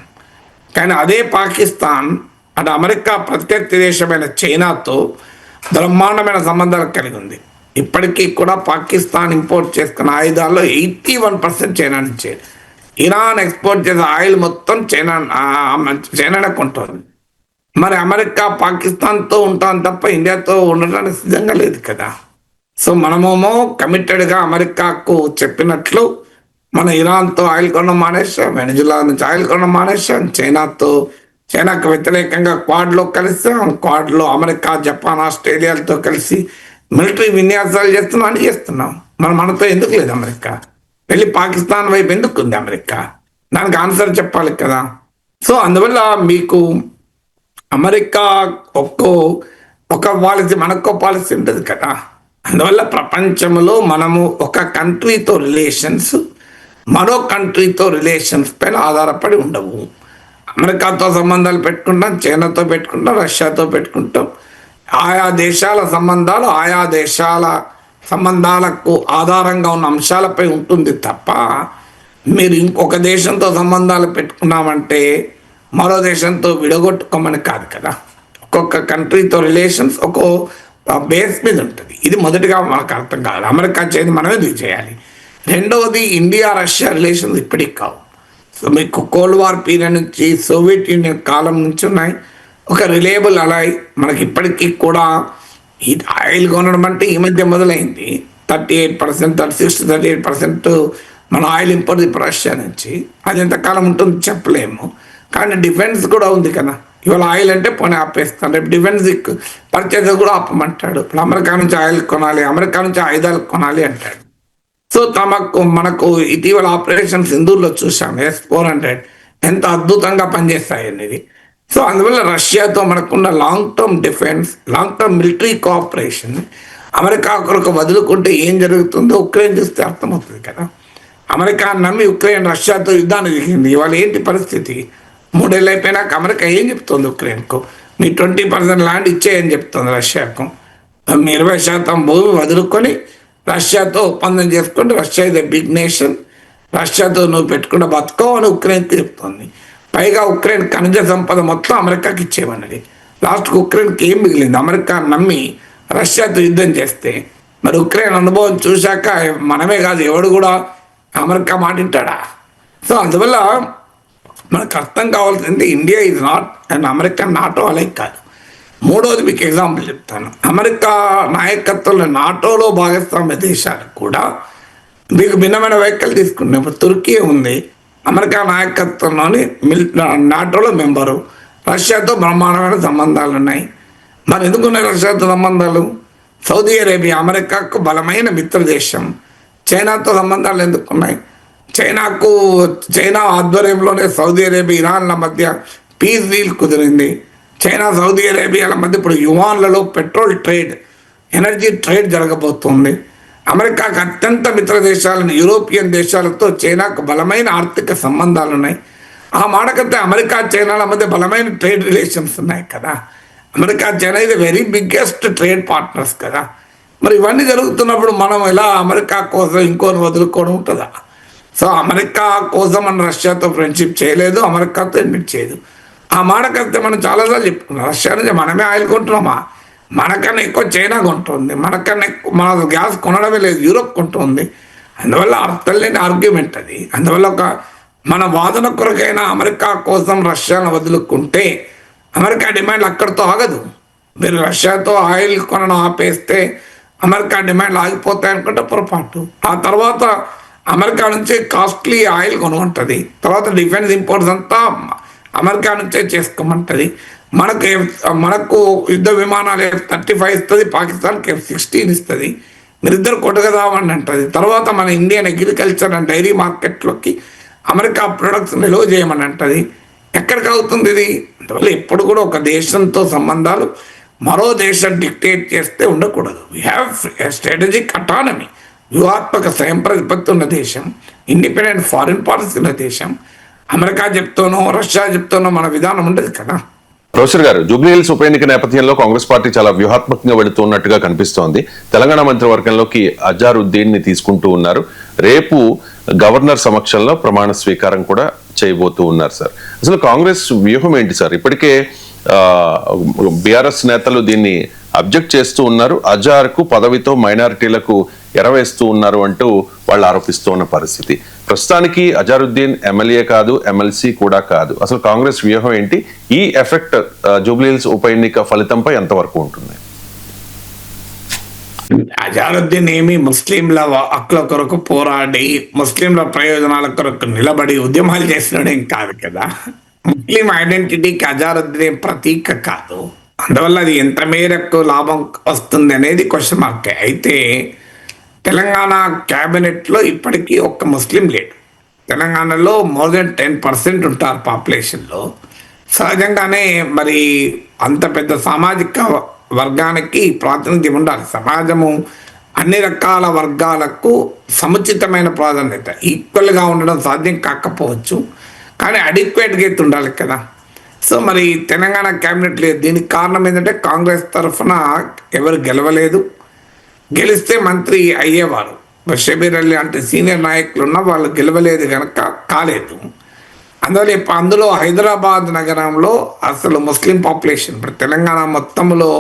కానీ అదే పాకిస్తాన్ అటు అమెరికా ప్రత్యర్థి దేశమైన చైనాతో బ్రహ్మాండమైన సంబంధాలు కలిగి ఉంది. ఇప్పటికీ కూడా పాకిస్తాన్ ఇంపోర్ట్ చేసుకున్న ఆయుధాల్లో 81% చైనా నుంచే. ఇరాన్ ఎక్స్పోర్ట్ చేసే ఆయిల్ మొత్తం చైనానే కొంటుంది. మరి అమెరికా పాకిస్తాన్తో ఉంటాం తప్ప ఇండియాతో ఉండడానికి సిద్ధంగా లేదు కదా. సో మనమేమో కమిటెడ్గా అమెరికాకు చెప్పినట్లు మన ఇరాన్తో ఆయిల్ కొనడం మానేసాం, వెనిజులా నుంచి ఆయిల్ కొనడం మానేసాం, చైనాకు వ్యతిరేకంగా క్వాడ్లో కలిసాం, క్వాడ్లో అమెరికా, జపాన్, ఆస్ట్రేలియాలతో కలిసి మిలిటరీ విన్యాసాలు చేస్తున్నాం. మనతో ఎందుకు లేదు అమెరికా? వెళ్ళి పాకిస్తాన్ వైపు ఎందుకు ఉంది అమెరికా? దానికి ఆన్సర్ చెప్పాలి కదా. సో అందువల్ల మీకు అమెరికా ఒక పాలసీ, మనకో పాలసీ ఉంటుంది కదా. అందువల్ల ప్రపంచంలో మనము ఒక కంట్రీతో రిలేషన్స్ మరో కంట్రీతో రిలేషన్స్ పైన ఆధారపడి ఉండవు. అమెరికాతో సంబంధాలు పెట్టుకుంటాం, చైనాతో పెట్టుకుంటాం, రష్యాతో పెట్టుకుంటాం. ఆయా దేశాల సంబంధాలు ఆయా దేశాల సంబంధాలకు ఆధారంగా ఉన్న అంశాలపై ఉంటుంది తప్ప మీరు ఇంకొక దేశంతో సంబంధాలు పెట్టుకున్నామంటే మరో దేశంతో విడగొట్టుకోమని కాదు కదా. ఒక్కొక్క కంట్రీతో రిలేషన్స్ ఒక్కో బేస్ మీద ఉంటుంది. ఇది మొదటిగా మనకు అర్థం కావాలి. అమెరికా చేయని మనమే ఇది చేయాలి. రెండవది, ఇండియా రష్యా రిలేషన్స్ ఇప్పటికి కావు. సో మీకు కోల్డ్ వార్ పీరియడ్ నుంచి సోవియట్ యూనియన్ కాలం నుంచి ఉన్నాయి. ఒక రిలయబుల్ అలాయ్ మనకి ఇప్పటికీ కూడా ఈ ఆయిల్ కొనడం అంటే ఈ మధ్య మొదలైంది. 38%, 36-38% మన ఆయిల్ ఇంపోర్ట్ ఇప్పుడు రష్యా నుంచి. అది ఎంతకాలం ఉంటుంది చెప్పలేము. కానీ డిఫెన్స్ కూడా ఉంది కదా. ఇవాళ ఆయిల్ అంటే పోనీ ఆపేస్తాను, రేపు డిఫెన్స్ పర్చేజ్ కూడా ఆపమంటాడు. ఇప్పుడు అమెరికా నుంచి ఆయిల్ కొనాలి, అమెరికా నుంచి ఆయుధాలు కొనాలి అంటాడు. సో మనకు ఇటీవల ఆపరేషన్ సింధూర్లో చూసాం S-400 ఎంత అద్భుతంగా పనిచేస్తాయి అనేది. సో అందువల్ల రష్యాతో మనకున్న long term defence, long term military cooperation America కొరకు వదులుకుంటే ఏం జరుగుతుందో ఉక్రెయిన్ చూస్తే అర్థమవుతుంది కదా. అమెరికా నమ్మి ఉక్రెయిన్ రష్యాతో యుద్ధాన్ని దిగింది. ఇవాళ ఏంటి పరిస్థితి? 3 ఏళ్ళు అయిపోయినాక అమెరికా ఏం చెప్తుంది ఉక్రెయిన్కు? మీ 20% ల్యాండ్ ఇచ్చేయని చెప్తుంది రష్యాకు. మీ 20% భూమి వదులుకొని రష్యాతో ఒప్పందం చేసుకుంటే రష్యా ఇది బిగ్ నేషన్, రష్యాతో నువ్వు పెట్టుకున్న బతుకో అని ఉక్రెయిన్కి చెప్తుంది. పైగా ఉక్రెయిన్ ఖనిజ సంపద మొత్తం అమెరికాకి ఇచ్చేయమన్నది. లాస్ట్కి ఉక్రెయిన్కి ఏం మిగిలింది? అమెరికా నమ్మి రష్యాతో యుద్ధం చేస్తే మరి ఉక్రెయిన్ అనుభవం చూశాక మనమే కాదు ఎవడు కూడా అమెరికా మాటింటాడా? సో అందువల్ల మనకు అర్థం కావాల్సింది India is not and America NATO అలాగే కాదు. మూడోది మీకు ఎగ్జాంపుల్ చెప్తాను. అమెరికా నాయకత్వంలో నాటోలో భాగస్వామ్య దేశాలు కూడా మీకు భిన్నమైన వ్యాఖ్యలు తీసుకున్నాయి. ఇప్పుడు తుర్కీ ఉంది, అమెరికా నాయకత్వంలోని నాటోలో మెంబరు. రష్యాతో బ్రహ్మాండమైన సంబంధాలు ఉన్నాయి. మరి ఎందుకున్నాయి రష్యాతో సంబంధాలు? సౌదీ అరేబియా అమెరికాకు బలమైన మిత్ర దేశం. చైనాతో సంబంధాలు ఎందుకున్నాయి? చైనా ఆధ్వర్యంలోనే సౌదీ అరేబియా ఇరాన్ల మధ్య పీస్ డీల్ కుదిరింది. చైనా సౌదీ అరేబియాల మధ్య ఇప్పుడు యువాన్లలో పెట్రోల్ ట్రేడ్, ఎనర్జీ ట్రేడ్ జరగబోతుంది. అమెరికాకు అత్యంత మిత్ర దేశాలను యూరోపియన్ దేశాలతో చైనాకు బలమైన ఆర్థిక సంబంధాలు ఉన్నాయి. ఆ మాటకంటే అమెరికా చైనాల మధ్య బలమైన ట్రేడ్ రిలేషన్స్ ఉన్నాయి కదా. అమెరికా చైనా ఇది వెరీ బిగ్గెస్ట్ ట్రేడ్ పార్ట్నర్స్ కదా. మరి ఇవన్నీ జరుగుతున్నప్పుడు మనం ఎలా అమెరికా కోసం ఇంకోని వదులుకోవడం ఉంటుందా? సో అమెరికా కోసం మనం రష్యాతో ఫ్రెండ్షిప్ చేయలేదు, అమెరికాతో అడ్మిట్ చేయదు. ఆ మాటకైతే మనం చాలాసార్లు చెప్పుకున్నాం. రష్యా నుంచి మనమే ఆయిల్ కొంటున్నామా? మనకన్నా ఎక్కువ చైనా కొంటుంది, మనకన్నా ఎక్కువ మన గ్యాస్ కొనడమే లేదు, యూరోప్ కొంటుంది. అందువల్ల అర్థం లేని ఆర్గ్యుమెంట్ అది. అందువల్ల మన వాదన కొరకైనా అమెరికా కోసం రష్యాను వదులుకుంటే అమెరికా డిమాండ్ అక్కడితో ఆగదు. మీరు రష్యాతో ఆయిల్ కొనడం ఆపేస్తే అమెరికా డిమాండ్ ఆగిపోతాయి అనుకుంటే పొరపాటు. ఆ తర్వాత అమెరికా నుంచి కాస్ట్లీ ఆయిల్ కొనుక్కుంటుంది, తర్వాత డిఫెన్స్ ఇంపోర్ట్స్ అంతా అమెరికా నుంచే చేసుకోమంటుంది. మనకు యుద్ధ విమానాలు F-35 ఇస్తుంది, పాకిస్తాన్కి F-16 ఇస్తుంది. మీరిద్దరు కొట్టగదామని అంటుంది. తర్వాత మన ఇండియన్ అగ్రికల్చర్ అండ్ డైరీ మార్కెట్లోకి అమెరికా ప్రొడక్ట్స్ నిల్వ చేయమని అంటుంది. ఎక్కడికి అవుతుంది ఇది? అందువల్ల ఎప్పుడు కూడా ఒక దేశంతో సంబంధాలు మరో దేశం డిక్టేట్ చేస్తే ఉండకూడదు. వీ హ్యావ్ స్ట్రాటజిక్ అటానమీ, వ్యూహాత్మక స్వయం ప్రతిపత్తి ఉన్న దేశం, ఇండిపెండెంట్ ఫారిన్ పాలసీ ఉన్న దేశం. అమెరికా చెప్తానో రష్యా చెప్తానో మన విధానం ఉండదు కదా. ప్రొఫెసర్ గారు, జూబ్లీ హిల్స్ ఉప ఎన్నిక నేపథ్యంలో కాంగ్రెస్ పార్టీ చాలా వ్యూహాత్మకంగా వెళుతున్నట్టుగా కనిపిస్తోంది. తెలంగాణ మంత్రివర్గంలోకి అజారుద్దీన్ ని తీసుకుంటూ ఉన్నారు. రేపు గవర్నర్ సమక్షంలో ప్రమాణ స్వీకారం కూడా చేయబోతూ ఉన్నారు సార్. అసలు కాంగ్రెస్ వ్యూహం ఏంటి సార్? ఇప్పటికే బీఆర్ఎస్ నేతలు దీన్ని అబ్జెక్ట్ చేస్తూ ఉన్నారు. అజార్కు పదవితో మైనారిటీలకు ఎరవేస్తూ ఉన్నారు అంటూ వాళ్ళు ఆరోపిస్తూ ఉన్న పరిస్థితి. ప్రస్తుతానికి అజారుద్దీన్ ఎమ్మెల్యే కాదు, ఎమ్మెల్సీ కూడా కాదు. అసలు కాంగ్రెస్ వ్యూహం ఏంటి? ఈ ఎఫెక్ట్ జూబ్లీ హిల్స్ ఉప ఎన్నిక ఫలితంపై ఎంతవరకు ఉంటుంది? అజారుద్దీన్ ఏమి ముస్లింల హక్కుల కొరకు పోరాడి ముస్లింల ప్రయోజనాల కొరకు నిలబడి ఉద్యమాలు చేసినోడేం కాదు కదా. ముస్లిం ఐడెంటిటీకి అజారుద్దీన్ ప్రతీక కాదు. అందువల్ల అది ఎంత మేరకు లాభం వస్తుంది అనేది క్వశ్చన్ మార్కే. అయితే తెలంగాణ క్యాబినెట్లో ఇప్పటికీ ఒక్క ముస్లిం లేడు. తెలంగాణలో మోర్ దెన్ 10% ఉంటారు పాపులేషన్లో. సహజంగానే మరి అంత పెద్ద సామాజిక వర్గానికి ప్రాతినిధ్యం ఉండాలి. సమాజము అన్ని రకాల వర్గాలకు సముచితమైన ప్రాధాన్యత ఈక్వల్గా ఉండడం సాధ్యం కాకపోవచ్చు, కానీ అడిక్వేట్గా అయితే ఉండాలి కదా. సో మరి తెలంగాణ క్యాబినెట్ లేదు. దీనికి కారణం ఏంటంటే కాంగ్రెస్ తరఫున ఎవరు గెలవలేదు. గెలిస్తే మంత్రి అయ్యేవారు. షబీర్ అలీ అంటే సీనియర్ నాయకులు ఉన్న వాళ్ళు గెలవలేదు కనుక కాలేదు. అందువల్ల అందులో హైదరాబాద్ నగరంలో అసలు ముస్లిం పాపులేషన్, ఇప్పుడు తెలంగాణ మొత్తంలో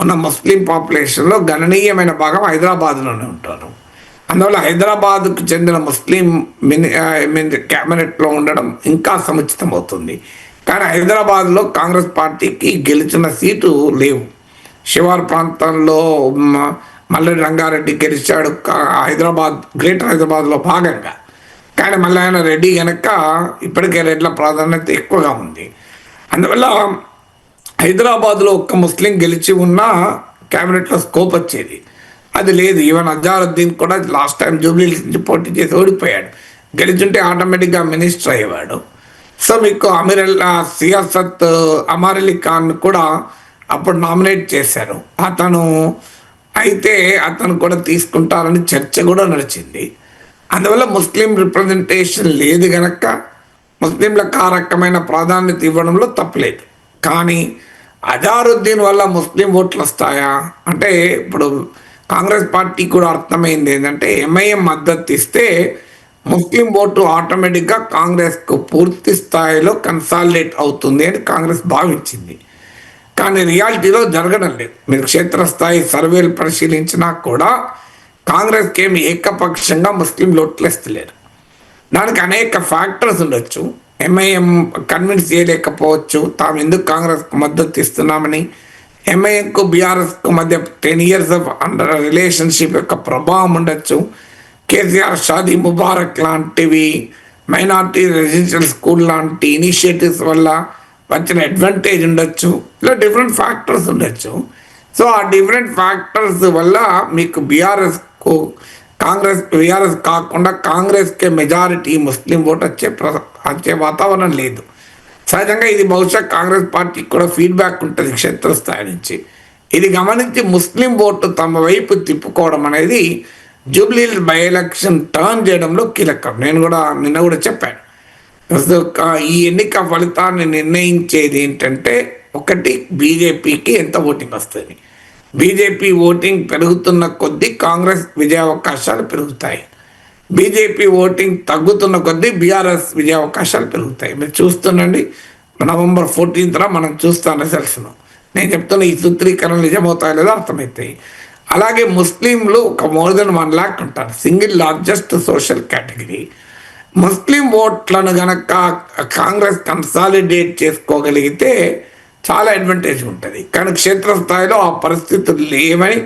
ఉన్న ముస్లిం పాపులేషన్లో గణనీయమైన భాగం హైదరాబాద్లోనే ఉంటారు. అందువల్ల హైదరాబాద్కు చెందిన ముస్లిం క్యాబినెట్లో ఉండడం ఇంకా సముచితం అవుతుంది. కానీ హైదరాబాద్లో కాంగ్రెస్ పార్టీకి గెలిచిన సీటు లేవు. శివారు ప్రాంతంలో మల్లెడి రంగారెడ్డి గెలిచాడు హైదరాబాద్, గ్రేటర్ హైదరాబాద్లో భాగంగా. కానీ మళ్ళీ ఆయన రెడ్డి కనుక ఇప్పటికే రెడ్ల ప్రాధాన్యత ఎక్కువగా ఉంది. అందువల్ల హైదరాబాద్లో ఒక్క ముస్లిం గెలిచి ఉన్నా క్యాబినెట్లో స్కోప్ వచ్చేది, అది లేదు. ఈవెన్ అజారుద్దీన్ కూడా లాస్ట్ టైం జూబ్లీ నుంచి పోటీ చేసి ఓడిపోయాడు. గెలిచుంటే ఆటోమేటిక్గా మినిస్టర్ అయ్యేవాడు. సో మీకు సియాసత్ అమార్ అలీ ఖాన్ కూడా అప్పుడు నామినేట్ చేశారు. అతను కూడా తీసుకుంటారని చర్చ కూడా నడిచింది. అందువల్ల ముస్లిం రిప్రజెంటేషన్ లేదు కనుక ముస్లింలకు ఆ రకమైన ప్రాధాన్యత ఇవ్వడంలో తప్పలేదు. కానీ అజారుద్దీన్ వల్ల ముస్లిం ఓట్లు వస్తాయా అంటే ఇప్పుడు కాంగ్రెస్ పార్టీ కూడా అర్థమైంది ఏంటంటే ఎంఐఎం మద్దతు ఇస్తే ముస్లిం ఓటు ఆటోమేటిక్గా కాంగ్రెస్కు పూర్తి స్థాయిలో కన్సాలిడేట్ అవుతుంది అని కాంగ్రెస్ భావించింది. కానీ రియాలిటీలో జరగడం లేదు. మీరు క్షేత్రస్థాయి సర్వేలు పరిశీలించినా కూడా కాంగ్రెస్కి ఏమి ఏకపక్షంగా ముస్లిం ఓట్లు ఇస్తలేరు. దానికి అనేక ఫ్యాక్టర్స్ ఉండొచ్చు. ఎంఐఎం కన్విన్స్ చేయలేకపోవచ్చు తాము ఎందుకు కాంగ్రెస్కు మద్దతు ఇస్తున్నామని. ఎంఐఎంకు బీఆర్ఎస్కు మధ్య 10 years ఆఫ్ అండర్ రిలేషన్షిప్ యొక్క ప్రభావం ఉండొచ్చు. కేసీఆర్ షాదీ ముబారక్ లాంటివి, మైనార్టీ రెసిడెన్షియల్ స్కూల్ లాంటి ఇనిషియేటివ్స్ వల్ల వచ్చిన అడ్వాంటేజ్ ఉండొచ్చు. ఇలా డిఫరెంట్ ఫ్యాక్టర్స్ ఉండొచ్చు. సో ఆ డిఫరెంట్ ఫ్యాక్టర్స్ వల్ల మీకు బీఆర్ఎస్ కాకుండా కాంగ్రెస్కే మెజారిటీ ముస్లిం ఓటు వచ్చే వాతావరణం లేదు. సహజంగా ఇది బహుశా కాంగ్రెస్ పార్టీకి కూడా ఫీడ్బ్యాక్ ఉంటుంది క్షేత్రస్థాయి నుంచి. ఇది గమనించి ముస్లిం ఓటు తమ వైపు తిప్పుకోవడం అనేది Jubilee hills by election turn చేయడంలో కీలకం. నేను కూడా నిన్న కూడా చెప్పాను. ఈ ఎన్నిక ఫలితాన్ని నిర్ణయించేది ఏంటంటే ఒకటి బీజేపీకి ఎంత ఓటింగ్ వస్తుంది. బీజేపీ ఓటింగ్ పెరుగుతున్న కొద్దీ కాంగ్రెస్ విజయావకాశాలు పెరుగుతాయి. బీజేపీ ఓటింగ్ తగ్గుతున్న కొద్దీ బీఆర్ఎస్ విజయావకాశాలు పెరుగుతాయి. మీరు చూస్తుండండి, November 14th మనం చూస్తాం రిజల్ట్స్ను. నేను చెప్తున్న ఈ సూత్రీకరణ నిజమవుతాయో లేదో అర్థమవుతాయి. అలాగే ముస్లింలు ఒక మోర్ దెన్ 1 lakh ఉంటారు, సింగిల్ లార్జెస్ట్ సోషల్ కేటగిరీ. ముస్లిం ఓట్లను గనక కాంగ్రెస్ కన్సాలిడేట్ చేసుకోగలిగితే చాలా అడ్వాంటేజ్ ఉంటుంది. కానీ క్షేత్రస్థాయిలో ఆ పరిస్థితులు లేవని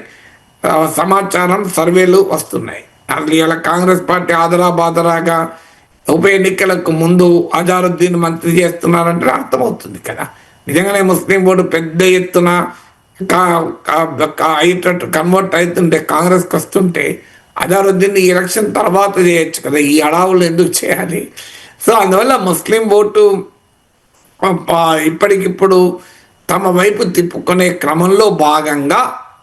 సమాచారం, సర్వేలు వస్తున్నాయి. అసలు ఇలా కాంగ్రెస్ పార్టీ ఆదరాబాదరాగా ఉప ఎన్నికలకు ముందు అజారుద్దీన్ మంత్రి చేస్తున్నారంటే అర్థమవుతుంది కదా. నిజంగానే ముస్లిం ఓటు పెద్ద ఎత్తున అయ్యేటట్టు కన్వర్ట్ అవుతుంటే, కాంగ్రెస్కి వస్తుంటే అజారుద్దీన్ ఈ ఎలక్షన్ తర్వాత చేయొచ్చు కదా, ఈ అడావులు ఎందుకు చేయాలి? సో అందువల్ల ముస్లిం ఓటు ఇప్పటికిప్పుడు తమ వైపు తిప్పుకునే క్రమంలో భాగంగా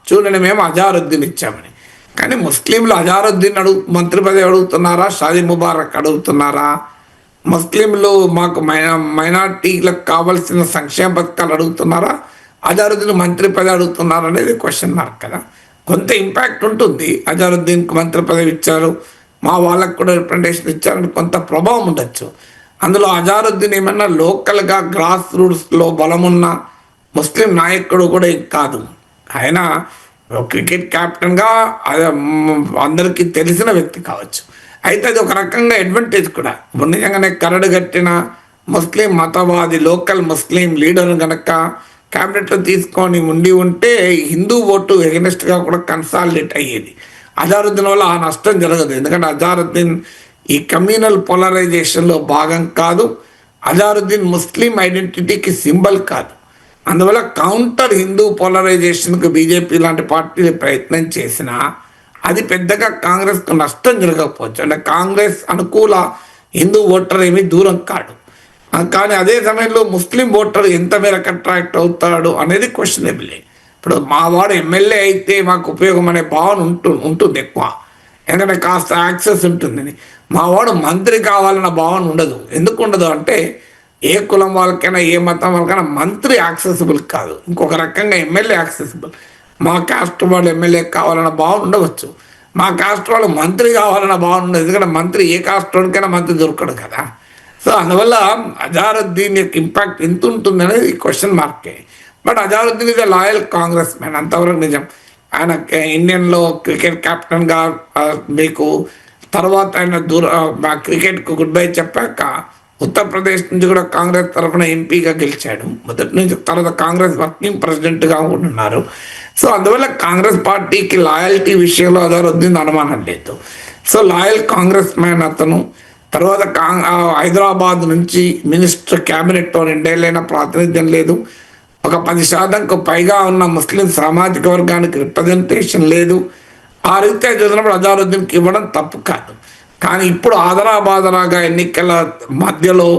చూడండి, మేము అజారుద్దీన్ ఇచ్చామని. కానీ ముస్లింలు అజారుద్దీన్ మంత్రి పదవి అడుగుతున్నారా, షాదీ ముబారక్ అడుగుతున్నారా? ముస్లింలు మాకు మైనార్టీలకు కావాల్సిన సంక్షేమ పథకాలు అడుగుతున్నారా, అజారుద్దీన్ మంత్రి పదవి అడుగుతున్నారా అనేది క్వశ్చన్ మార్క్ కదా. కొంత ఇంపాక్ట్ ఉంటుంది. అజారుద్దీన్కి మంత్రి పదవి ఇచ్చారు, మా వాళ్ళకు కూడా రిప్రజెంటేషన్ ఇచ్చారని కొంత ప్రభావం ఉండొచ్చు. అందులో అజారుద్దీన్ ఏమన్నా లోకల్గా గ్రాస్ రూట్స్లో బలమున్న ముస్లిం నాయకుడు కూడా కాదు. ఆయన క్రికెట్ క్యాప్టెన్గా అందరికీ తెలిసిన వ్యక్తి కావచ్చు. అయితే అది ఒక రకంగా అడ్వాంటేజ్ కూడా. నిజంగానే కరడు కట్టిన ముస్లిం మతవాది లోకల్ ముస్లిం లీడర్ను కనుక క్యాబినెట్లో తీసుకొని ఉంటే హిందూ ఓటు ఎగనెస్ట్గా కూడా కన్సాలిడేట్ అయ్యేది. అజారుద్దీన్ వల్ల ఆ నష్టం జరగదు. ఎందుకంటే అజారుద్దీన్ ఈ కమ్యూనల్ పోలరైజేషన్లో భాగం కాదు. అజారుద్దీన్ ముస్లిం ఐడెంటిటీకి సింబల్ కాదు. అందువల్ల కౌంటర్ హిందూ పోలరైజేషన్కు బీజేపీ లాంటి పార్టీలు ప్రయత్నం చేసినా అది పెద్దగా కాంగ్రెస్కు నష్టం జరగకపోవచ్చు. అంటే కాంగ్రెస్ అనుకూల హిందూ ఓటర్ ఏమీ దూరం కాడు. కానీ అదే సమయంలో ముస్లిం ఓటర్ ఎంత మేరకు అట్రాక్ట్ అవుతాడు అనేది క్వశ్చనబులే. ఇప్పుడు మా వాడు ఎమ్మెల్యే అయితే మాకు ఉపయోగం అనే భావన ఉంటుంది ఎక్కువ, ఎందుకంటే కాస్త యాక్సెస్ ఉంటుందని. మా వాడు మంత్రి కావాలన్న భావన ఉండదు. ఎందుకు ఉండదు అంటే, ఏ కులం వాళ్ళకైనా ఏ మతం వాళ్ళకైనా మంత్రి యాక్సెసిబుల్ కాదు, ఇంకొక రకంగా ఎమ్మెల్యే యాక్సెసిబుల్. మా కాస్ట్ వాళ్ళు ఎమ్మెల్యే కావాలన్న భావన ఉండవచ్చు, మా కాస్ట్ వాళ్ళు మంత్రి కావాలన్న భావన ఉండదు. ఎందుకంటే మంత్రి ఏ కాస్ట్ వాడికైనా మంత్రి దొరకడు కదా. సో అందువల్ల అజారుద్దీన్ యొక్క ఇంపాక్ట్ ఎంత ఉంటుంది అనేది క్వశ్చన్ మార్కే. But Azharuddin is a loyal Congress man, అంతవరకు నిజం. ఆయన ఇండియన్లో క్రికెట్ కెప్టెన్గా మీకు తర్వాత ఆయన క్రికెట్కు గుడ్ బై చెప్పాక ఉత్తరప్రదేశ్ నుంచి కూడా కాంగ్రెస్ తరఫున ఎంపీగా గెలిచాడు మొదటి నుంచి. తర్వాత కాంగ్రెస్ వర్కింగ్ ప్రెసిడెంట్గా ఉన్నారు. సో అందువల్ల కాంగ్రెస్ పార్టీకి లాయల్టీ విషయంలో అజారుద్దీన్ అనుమానం లేదు. సో లాయల్ కాంగ్రెస్ మ్యాన్ అతను. తర్వాత హైదరాబాద్ నుంచి మినిస్టర్ క్యాబినెట్లో 2 ఏళ్ళైనా ప్రాతినిధ్యం లేదు. ఒక 10% పైగా ఉన్న ముస్లిం సామాజిక వర్గానికి రిప్రజెంటేషన్ లేదు. ఆ రీత్యా చూసినప్పుడు అజారుద్దీన్కి ఇవ్వడం తప్పు కాదు. కానీ ఇప్పుడు ఆదరాబాదరాగా ఎన్నికల మధ్యలో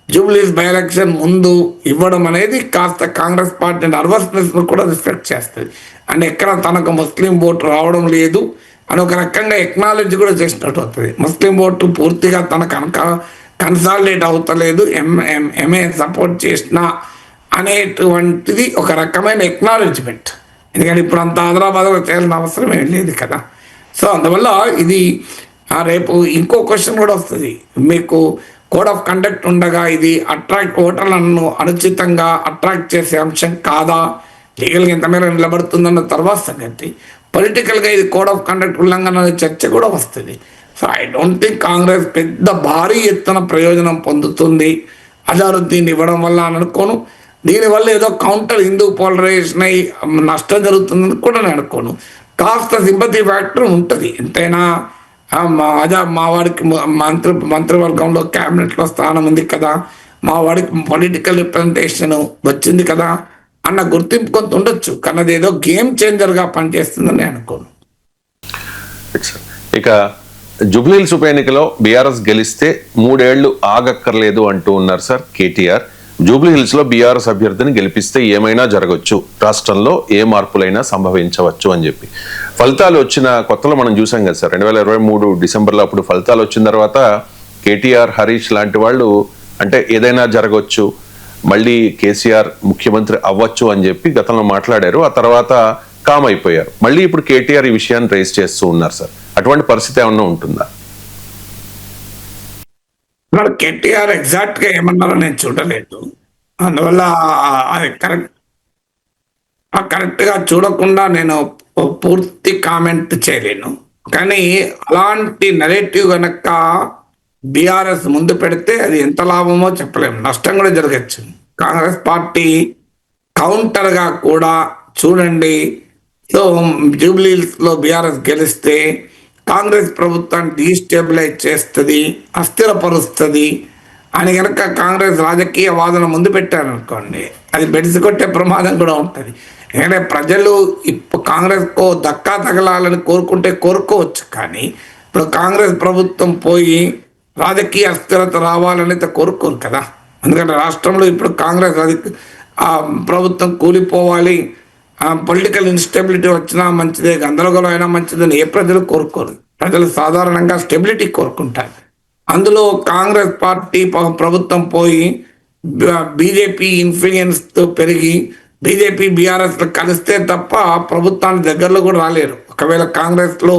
జూబ్లీస్ బై ఎలక్షన్ ముందు ఇవ్వడం అనేది కాస్త కాంగ్రెస్ పార్టీ నర్వస్నెస్ను కూడా రిఫ్లెక్ట్ చేస్తుంది. అండ్ ఎక్కడ తనకు ముస్లిం ఓటు రావడం లేదు అని ఒక రకంగా ఎక్నాలజీ కూడా చేసినట్టు అవుతుంది. ముస్లిం ఓటు పూర్తిగా తనకు కన్సాలిడేట్ అవుతలేదు, ఎంఏ సపోర్ట్ చేసినా అనేటువంటిది ఒక రకమైన ఎక్నాలజ్మెంట్. ఎందుకంటే ఇప్పుడు అంత హైదరాబాద్లో చేయాల్సిన అవసరం ఏం లేదు కదా. సో అందువల్ల ఇది రేపు ఇంకో క్వశ్చన్ కూడా వస్తుంది. మీకు కోడ్ ఆఫ్ కండక్ట్ ఉండగా ఇది ఓటర్లను అనుచితంగా అట్రాక్ట్ చేసే అంశం కాదా, లీగల్గా ఎంత మేర నిలబడుతుందన్న తర్వాత సంగతి. పొలిటికల్గా ఇది కోడ్ ఆఫ్ కండక్ట్ ఉల్లంఘన అనే చర్చ కూడా వస్తుంది. So I don't think Congress పెద్ద భారీ ఎత్తున ప్రయోజనం పొందుతుంది అజారుద్దీన్ ఇవ్వడం వల్ల అని అనుకోను. దీనివల్ల ఏదో కౌంటర్ హిందూ పోలరైజేషన్ అయి నష్టం జరుగుతుందని కూడా నేను అనుకోను. కాస్త సింపతి ఫ్యాక్టర్ ఉంటుంది ఎంతైనా. మా వాడికి మంత్రివర్గంలో క్యాబినెట్లో స్థానం ఉంది కదా, మా వాడికి పొలిటికల్ రిప్రజెంటేషన్ వచ్చింది కదా అన్న గుర్తింపు కొంత ఉండొచ్చు. కానీ అది ఏదో గేమ్ చేంజర్గా పనిచేస్తుందని అనుకోను. ఇక జూబ్లీహిల్స్ ఉప ఎన్నికలో బీఆర్ఎస్ గెలిస్తే 3 ఏళ్లు ఆగక్కర్లేదు అంటూ ఉన్నారు సార్ కేటీఆర్. జూబ్లీహిల్స్ లో బీఆర్ఎస్ అభ్యర్థిని గెలిపిస్తే ఏమైనా జరగచ్చు, రాష్ట్రంలో ఏ మార్పులైనా సంభవించవచ్చు అని చెప్పి. ఫలితాలు వచ్చిన కొత్తలో మనం చూసాం కదా సార్, 2023 డిసెంబర్లో అప్పుడు ఫలితాలు వచ్చిన తర్వాత కేటీఆర్, హరీష్ లాంటి వాళ్ళు అంటే ఏదైనా జరగవచ్చు, మళ్ళీ కేసీఆర్ ముఖ్యమంత్రి అవ్వచ్చు అని చెప్పి గతంలో మాట్లాడారు. ఆ తర్వాత కామ్ అయిపోయారు. మళ్ళీ ఇప్పుడు కేటీఆర్ ఈ విషయాన్ని రేస్ చేస్తూ ఉన్నారు సార్. అటువంటి పరిస్థితి ఏమన్నా ఉంటుందా? కేటీఆర్ ఎగ్జాక్ట్గా ఏమన్నారో నేను చూడలేదు, అందువల్ల అది కరెక్ట్ కరెక్ట్గా చూడకుండా నేను పూర్తి కామెంట్ చేయలేను. కానీ అలాంటి నెరేటివ్ గనక బీఆర్ఎస్ ముందు పెడితే అది ఎంత లాభమో చెప్పలేము, నష్టం కూడా జరగచ్చు. కాంగ్రెస్ పార్టీ కౌంటర్ గా కూడా చూడండి, సో జూబ్లీహిల్స్ లో బీఆర్ఎస్ గెలిస్తే కాంగ్రెస్ ప్రభుత్వాన్ని డీస్టెబిలైజ్ చేస్తుంది, అస్థిరపరుస్తుంది అని కనుక కాంగ్రెస్ రాజకీయ వాదన ముందు పెట్టారనుకోండి, అది బెడిసికొట్టే ప్రమాదం కూడా ఉంటుంది. ఎందుకంటే ప్రజలు ఇప్పుడు కాంగ్రెస్కు దక్కా తగలాలని కోరుకుంటే కోరుకోవచ్చు, కానీ ఇప్పుడు కాంగ్రెస్ ప్రభుత్వం పోయి రాజకీయ అస్థిరత రావాలని అయితే కోరుకోరు కదా. ఎందుకంటే రాష్ట్రంలో ఇప్పుడు కాంగ్రెస్ ప్రభుత్వం కూలిపోవాలి, పొలిటికల్ ఇన్స్టెబిలిటీ వచ్చినా మంచిదే, గందరగోళం అయినా మంచిదని ఏ ప్రజలు కోరుకోరు. ప్రజలు సాధారణంగా స్టెబిలిటీ కోరుకుంటారు. అందులో కాంగ్రెస్ పార్టీ ప్రభుత్వం పోయి బీజేపీ ఇన్ఫ్లుయెన్స్తో పెరిగి బీజేపీ బీఆర్ఎస్ కలిస్తే తప్ప ప్రభుత్వానికి దగ్గరలో కూడా రాలేరు, ఒకవేళ కాంగ్రెస్లో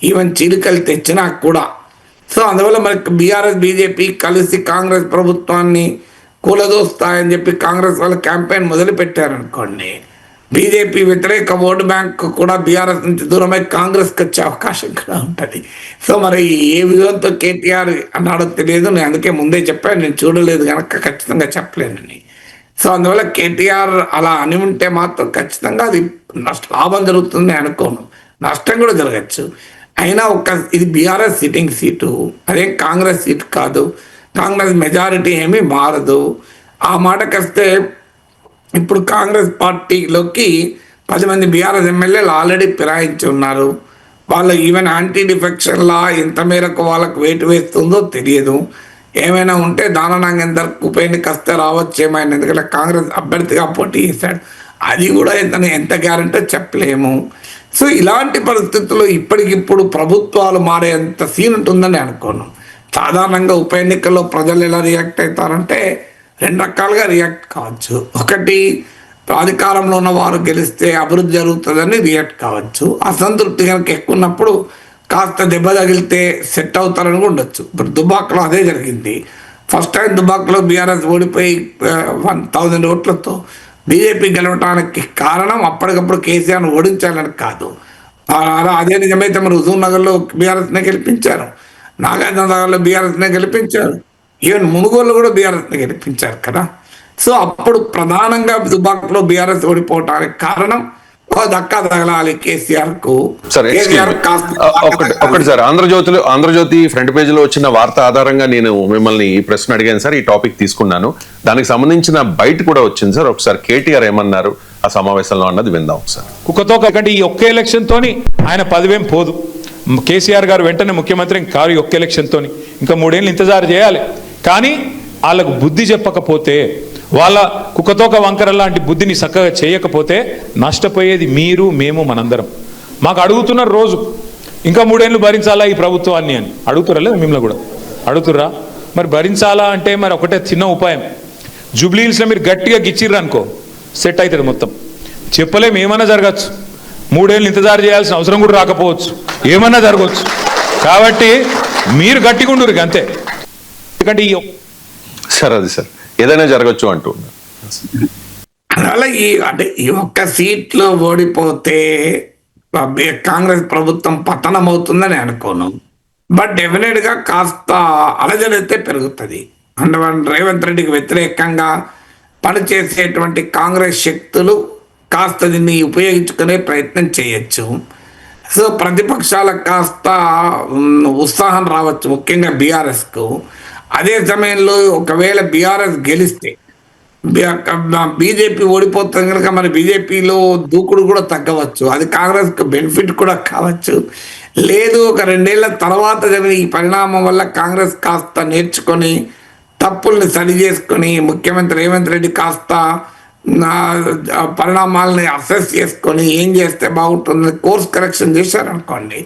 ఈవెన్ చీలికలు తెచ్చినా కూడా. సో అందువల్ల మనకి బీఆర్ఎస్ బీజేపీ కలిసి కాంగ్రెస్ ప్రభుత్వాన్ని కూలదోస్తాయని చెప్పి కాంగ్రెస్ వాళ్ళు క్యాంపెయిన్ మొదలు పెట్టారనుకోండి, బీజేపీ వ్యతిరేక ఓటు బ్యాంక్ కూడా బీఆర్ఎస్ నుంచి దూరమై కాంగ్రెస్కి వచ్చే అవకాశం కూడా ఉంటుంది. సో మరి ఏ విధంతో కేటీఆర్ అన్నాడో తెలియదు, నేను అందుకే ముందే చెప్పాను, నేను చూడలేదు కనుక ఖచ్చితంగా చెప్పలేనని. సో అందువల్ల కేటీఆర్ అలా అని ఉంటే మాత్రం ఖచ్చితంగా అది లాభం జరుగుతుంది అనుకోను, నష్టం కూడా జరగచ్చు. అయినా ఇది బీఆర్ఎస్ సిట్టింగ్ సీటు, అదేం కాంగ్రెస్ సీటు కాదు, కాంగ్రెస్ మెజారిటీ ఏమీ మారదు. ఆ మాటకొస్తే ఇప్పుడు కాంగ్రెస్ పార్టీలోకి 10 మంది బీఆర్ఎస్ ఎమ్మెల్యేలు ఆల్రెడీ ఫిరాయించి ఉన్నారు. వాళ్ళు ఈవెన్ యాంటీ డిఫెక్షన్ లా ఎంత మేరకు వాళ్ళకు వెయిట్ వేస్తుందో తెలియదు. ఏమైనా ఉంటే దాననాగేందర్ ఉప ఎన్నిక వస్తే రావచ్చు ఏమైనా, ఎందుకంటే కాంగ్రెస్ అభ్యర్థిగా పోటీ చేశాడు, అది కూడా ఎంత గ్యారంటీ చెప్పలేము. సో ఇలాంటి పరిస్థితుల్లో ఇప్పటికిప్పుడు ప్రభుత్వాలు మారేంత సీన్ ఉంటుందని అనుకోను. సాధారణంగా ఉప ఎన్నికల్లో ప్రజలు ఎలా రియాక్ట్ అవుతారంటే 2 రకాలుగా రియాక్ట్ కావచ్చు. ఒకటి, అధికారంలో ఉన్న వారు గెలిస్తే అభివృద్ధి జరుగుతుందని రియాక్ట్ కావచ్చు. అసంతృప్తి కనుక ఎక్కువ ఉన్నప్పుడు కాస్త దెబ్బ తగిలితే సెట్ అవుతారని కూడా ఉండొచ్చు. ఇప్పుడు దుబాక్లో అదే జరిగింది. ఫస్ట్ టైం దుబాక్లో బీఆర్ఎస్ ఓడిపోయి 1000 ఓట్లతో బీజేపీ గెలవటానికి కారణం అప్పటికప్పుడు కేసీఆర్ను ఓడించాలని కాదు. అదే నిజమైతే మరి హుజూర్ నగర్లో బీఆర్ఎస్నే గెలిపించారు, నాగార్జున నగర్లో బీఆర్ఎస్నే గెలిపించారు, ఈవెన్ మునుగోలు కూడా బీఆర్ఎస్ని గెలిపించారు కదా. సో అప్పుడు ప్రధానంగా దుబాక్లో బీఆర్ఎస్ ఓడిపోవటానికి కారణం దక్కా తగలాలి కేసీఆర్ కు. ఒకటి సార్, ఆంధ్రజ్యోతి ఫ్రంట్ పేజీలో వచ్చిన వార్త ఆధారంగా నేను మిమ్మల్ని ఈ ప్రశ్న అడిగాను సార్, ఈ టాపిక్ తీసుకున్నాను. దానికి సంబంధించిన బయట కూడా వచ్చింది సార్. ఒకసారి కేటీఆర్ ఏమన్నారు ఆ సమావేశంలో అన్నది విందాం ఒకసారి. కుక్కతో కంటే ఈ ఒక్క ఎలక్షన్ తోని ఆయన పదవేం పోదు. కేసీఆర్ గారు వెంటనే ముఖ్యమంత్రి కారు ఈ ఒక్క ఎలక్షన్ తోని ఇంకా 3 ఏళ్ళు ఇంతజారు చేయాలి. కానీ వాళ్ళకు బుద్ధి చెప్పకపోతే, వాళ్ళ కుక్కతోక వంకర లాంటి బుద్ధిని చక్కగా చేయకపోతే నష్టపోయేది మీరు, మేము, మనందరం. మాకు అడుగుతున్నారు రోజు, ఇంకా 3 ఏళ్ళు భరించాలా ఈ ప్రభుత్వాన్ని అని అడుగుతురా? లేదు మిమ్మల్ని కూడా అడుగుతుర్రా? మరి భరించాలా అంటే మరి ఒకటే చిన్న ఉపాయం, జూబ్లీహిల్స్లో మీరు గట్టిగా గిచ్చిర్రు అనుకో సెట్ అవుతుంది మొత్తం. చెప్పలేము, ఏమన్నా జరగచ్చు, 3 ఏళ్ళు ఇంతజారు చేయాల్సిన అవసరం కూడా రాకపోవచ్చు, ఏమన్నా జరగవచ్చు. కాబట్టి మీరు గట్టిగా ఉండురు అంతే. ఎందుకంటే సార్ అది సార్ ఏదైనా జరగచ్చు అంటూ అలా ఈ ఒక్క సీట్లో ఓడిపోతే కాంగ్రెస్ ప్రభుత్వం పతనం అవుతుందని అనుకోను. బట్ డెఫినెట్ గా కాస్త అలజడైతే పెరుగుతుంది. అందువల్ల రేవంత్ రెడ్డికి వ్యతిరేకంగా పనిచేసేటువంటి కాంగ్రెస్ శక్తులు కాస్త దీన్ని ఉపయోగించుకునే ప్రయత్నం చేయొచ్చు. సో ప్రతిపక్షాలకు కాస్త ఉత్సాహం రావచ్చు, ముఖ్యంగా బీఆర్ఎస్కు. అదే సమయంలో ఒకవేళ బీఆర్ఎస్ గెలిస్తే బీజేపీ ఓడిపోతుంది కనుక మరి బీజేపీలో దూకుడు కూడా తగ్గవచ్చు, అది కాంగ్రెస్కు బెనిఫిట్ కూడా కావచ్చు. లేదు, ఒక 2 ఏళ్ల తర్వాత జరిగిన ఈ పరిణామం వల్ల కాంగ్రెస్ కాస్త నేర్చుకొని తప్పుల్ని సరి చేసుకొని ముఖ్యమంత్రి రేవంత్ రెడ్డి కాస్త పరిణామాలని అసెస్ చేసుకొని ఏం చేస్తే బాగుంటుంది కోర్స్ కరెక్షన్ చేశారనుకోండి,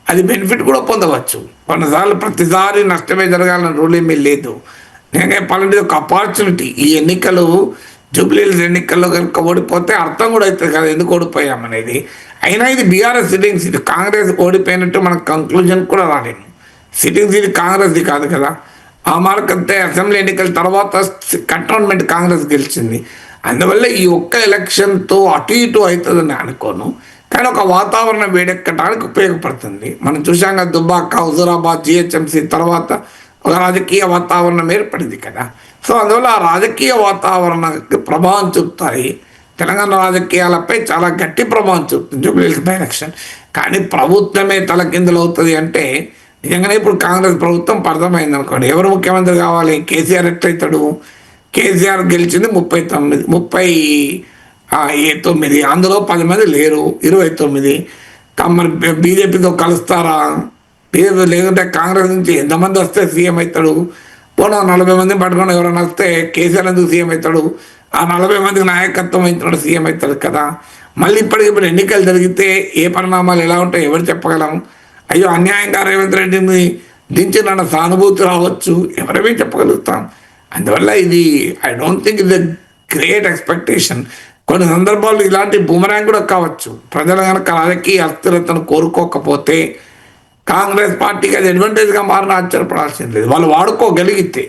అది బెనిఫిట్ కూడా పొందవచ్చు. కొన్నిసార్లు ప్రతిసారి నష్టమే జరగాలని రూల్ ఏమీ లేదు. నేనే పలాంటి ఒక ఆపర్చునిటీ, ఈ ఎన్నికలు జూబ్లీహిల్స్ ఎన్నికల్లో కనుక ఓడిపోతే అర్థం కూడా అవుతుంది కదా ఎందుకు ఓడిపోయామనేది. అయినా ఇది బీఆర్ఎస్ సిట్టింగ్ సీట్, కాంగ్రెస్ ఓడిపోయినట్టు మనకు కంక్లూజన్ కూడా రాలేము. సిట్టింగ్ సీట్ కాంగ్రెస్ది కాదు కదా. ఆ మార్కంతే అసెంబ్లీ ఎన్నికల తర్వాత కంటోన్మెంట్ కాంగ్రెస్ గెలిచింది. అందువల్ల ఈ ఒక్క ఎలక్షన్తో అటు ఇటు అవుతుందని అనుకోను, కానీ ఒక వాతావరణం వేడెక్కడానికి ఉపయోగపడుతుంది. మనం చూసాం కదా, దుబ్బాక, హుజూరాబాద్, జిహెచ్ఎంసీ తర్వాత ఒక రాజకీయ వాతావరణం ఏర్పడింది కదా. సో అందువల్ల ఆ రాజకీయ వాతావరణానికి ప్రభావం చూపుతాయి. తెలంగాణ రాజకీయాలపై చాలా గట్టి ప్రభావం చూపుతుంది జూబ్లీహిల్స్ బై ఎలక్షన్. కానీ ప్రభుత్వమే తలకిందులు అవుతుంది అంటే నిజంగానే ఇప్పుడు కాంగ్రెస్ ప్రభుత్వం అర్థమైంది అనుకోండి. ఎవరు ముఖ్యమంత్రి కావాలి? కేసీఆర్ ఎట్లయితాడు? కేసీఆర్ గెలిచింది 39, అందులో 10 మంది లేరు, 29. మరి బీజేపీతో కలుస్తారా? బీజేపీ లేదంటే కాంగ్రెస్ నుంచి ఎంతమంది వస్తే సీఎం అవుతాడు? పోనా 40 మందిని పట్టుకొని ఎవరైనా వస్తే కేసీఆర్ ఎందుకు సీఎం అవుతాడు? ఆ 40 మందికి నాయకత్వం వహించినాడు సీఎం అవుతాడు కదా. మళ్ళీ ఇప్పుడు ఎన్నికలు జరిగితే ఏ పరిణామాలు ఎలా ఉంటాయో ఎవరు చెప్పగలం? అయ్యో అన్యాయంగా రేవంత్ రెడ్డిని దించిన సానుభూతి రావచ్చు, ఎవరేమీ చెప్పగలుగుతాం. అందువల్ల ఇది ఐ డోంట్ థింక్ ఇది గ్రేట్ ఎక్స్పెక్టేషన్. కొన్ని సందర్భాల్లో ఇలాంటి బూమరాంగ్ కూడా కావచ్చు. ప్రజలు కనుక రాజకీయ అస్థిరతను కోరుకోకపోతే కాంగ్రెస్ పార్టీకి అది అడ్వాంటేజ్గా మారిన ఆశ్చర్యపడాల్సింది లేదు. వాళ్ళు వాడుకోగలిగితే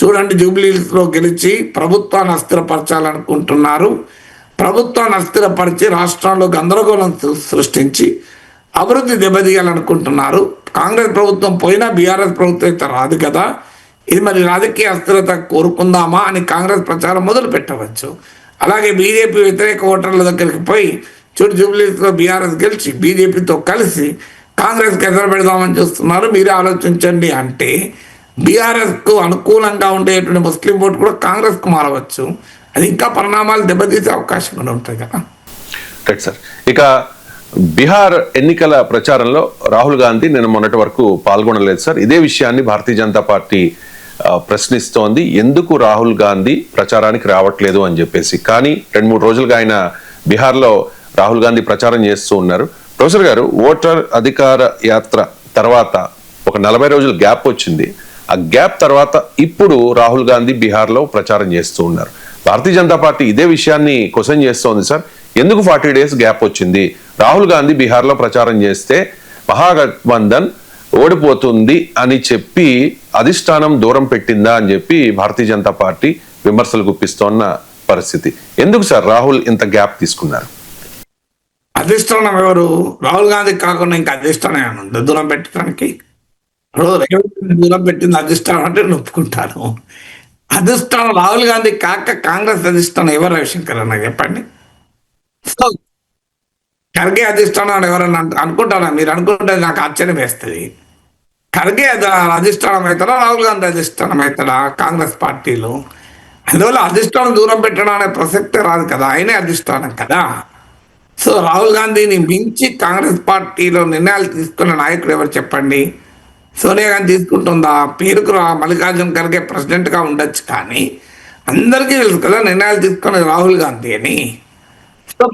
చూడండి, జూబ్లీహిల్స్లో గెలిచి ప్రభుత్వాన్ని అస్థిరపరచాలనుకుంటున్నారు. ప్రభుత్వాన్ని అస్థిరపరిచి రాష్ట్రాల్లో గందరగోళం సృష్టించి అభివృద్ధి దెబ్బతీయాలనుకుంటున్నారు. కాంగ్రెస్ ప్రభుత్వం పోయినా బీఆర్ఎస్ ప్రభుత్వం అయితే రాదు కదా. ఇది మరి రాజకీయ అస్థిరత కోరుకుందామా అని కాంగ్రెస్ ప్రచారం మొదలు పెట్టవచ్చు. అలాగే బీజేపీ వ్యతిరేక ఓటర్ల దగ్గరికి పోయి చూడు, జూబ్లీహిల్స్లో బీఆర్ఎస్ గెలిచి బీజేపీతో కలిసి కాంగ్రెస్కి ఎదురు పెడదామని చూస్తున్నారు, మీరే ఆలోచించండి అంటే బీఆర్ఎస్కు అనుకూలంగా ఉండేటువంటి ముస్లిం ఓటు కూడా కాంగ్రెస్కు మారవచ్చు. అది ఇంకా పరిణామాలు దెబ్బతీసే అవకాశం కూడా ఉంటుంది కదా. Right sir. ఇక బీహార్ ఎన్నికల ప్రచారంలో రాహుల్ గాంధీ నిన్న మొన్నటి వరకు పాల్గొనలేదు సార్. ఇదే విషయాన్ని భారతీయ జనతా పార్టీ ప్రశ్నిస్తోంది, ఎందుకు రాహుల్ గాంధీ ప్రచారానికి రావట్లేదు అని చెప్పేసి. కానీ 2-3 రోజులుగా ఆయన బీహార్లో రాహుల్ గాంధీ ప్రచారం చేస్తూ ఉన్నారు. ప్రొఫెసర్ గారు, ఓటర్ అధికార యాత్ర తర్వాత ఒక 40 రోజుల గ్యాప్ వచ్చింది. ఆ గ్యాప్ తర్వాత ఇప్పుడు రాహుల్ గాంధీ బీహార్లో ప్రచారం చేస్తూ ఉన్నారు. భారతీయ జనతా పార్టీ ఇదే విషయాన్ని క్వశ్చన్ చేస్తోంది సార్. ఎందుకు 40 డేస్ గ్యాప్ వచ్చింది? రాహుల్ గాంధీ బీహార్లో ప్రచారం చేస్తే మహాగఠబంధన్ ఓడిపోతుంది అని చెప్పి అధిష్టానం దూరం పెట్టిందా అని చెప్పి భారతీయ జనతా పార్టీ విమర్శలు గుప్పిస్తోన్న పరిస్థితి. ఎందుకు సార్ రాహుల్ ఇంత గ్యాప్ తీసుకున్నారు? అధిష్టానం ఎవరు? రాహుల్ గాంధీ కాకుండా ఇంకా అధిష్టానం ఏమైనా ఉంది దూరం పెట్టడానికి? దూరం పెట్టింది అధిష్టానం అంటే నేను ఒప్పుకుంటాను. అధిష్టానం రాహుల్ గాంధీ కాక కాంగ్రెస్ అధిష్టానం ఎవరు? రవిశంకర్ అన్న చెప్పండి. సో ఖర్గే అధిష్టానం ఎవరన్నా అనుకుంటారా? మీరు అనుకుంటే నాకు ఆశ్చర్యం వేస్తుంది. ఖర్గే అధిష్టానం అవుతారా, రాహుల్ గాంధీ అధిష్టానం అవుతారా కాంగ్రెస్ పార్టీలో? అందువల్ల అధిష్టానం దూరం పెట్టడం అనే ప్రసక్తే రాదు కదా, ఆయనే అధిష్టానం కదా. సో రాహుల్ గాంధీని మించి కాంగ్రెస్ పార్టీలో నిర్ణయాలు తీసుకున్న నాయకుడు ఎవరు చెప్పండి? సోనియా గాంధీ తీసుకుంటుందా? పేరుకు మల్లికార్జున ఖర్గే ప్రెసిడెంట్గా ఉండొచ్చు, కానీ అందరికీ తెలుసు కదా నిర్ణయాలు తీసుకున్నది రాహుల్ గాంధీ అని. సో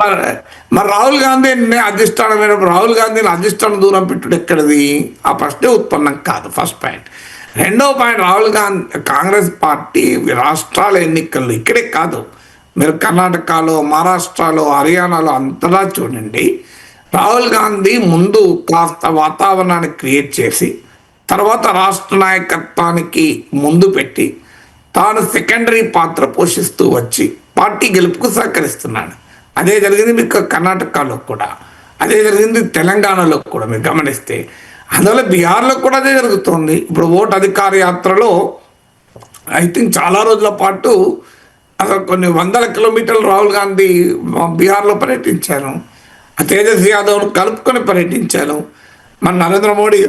మరి రాహుల్ గాంధీ అధిష్టానమైనప్పుడు రాహుల్ గాంధీని అధిష్టానం దూరం పెట్టుడు ఎక్కడిది? ఆ ప్రశ్నే ఉత్పన్నం కాదు. First point. రెండో పాయింట్, రాహుల్ గాంధీ కాంగ్రెస్ పార్టీ రాష్ట్రాల ఎన్నికల్లో ఇక్కడే కాదు, మీరు కర్ణాటకలో, మహారాష్ట్రలో, హర్యానాలో అంతలా చూడండి, రాహుల్ గాంధీ ముందు కాస్త వాతావరణాన్ని క్రియేట్ చేసి తర్వాత రాష్ట్ర నాయకత్వానికి ముందు పెట్టి తాను సెకండరీ పాత్ర పోషిస్తూ వచ్చి పార్టీ గెలుపుకు సహకరిస్తున్నాడు. అదే జరిగింది మీకు కర్ణాటకలో కూడా, అదే జరిగింది తెలంగాణలో కూడా మీరు గమనిస్తే. అందువల్ల బీహార్లో కూడా అదే జరుగుతుంది. ఇప్పుడు ఓటు అధికార యాత్రలో ఐ థింక్ చాలా రోజుల పాటు అసలు కొన్ని 100 కిలోమీటర్లు రాహుల్ గాంధీ బీహార్లో పర్యటించాను. తేజస్వి యాదవ్ను కలుపుకొని పర్యటించాను. మన నరేంద్ర మోడీ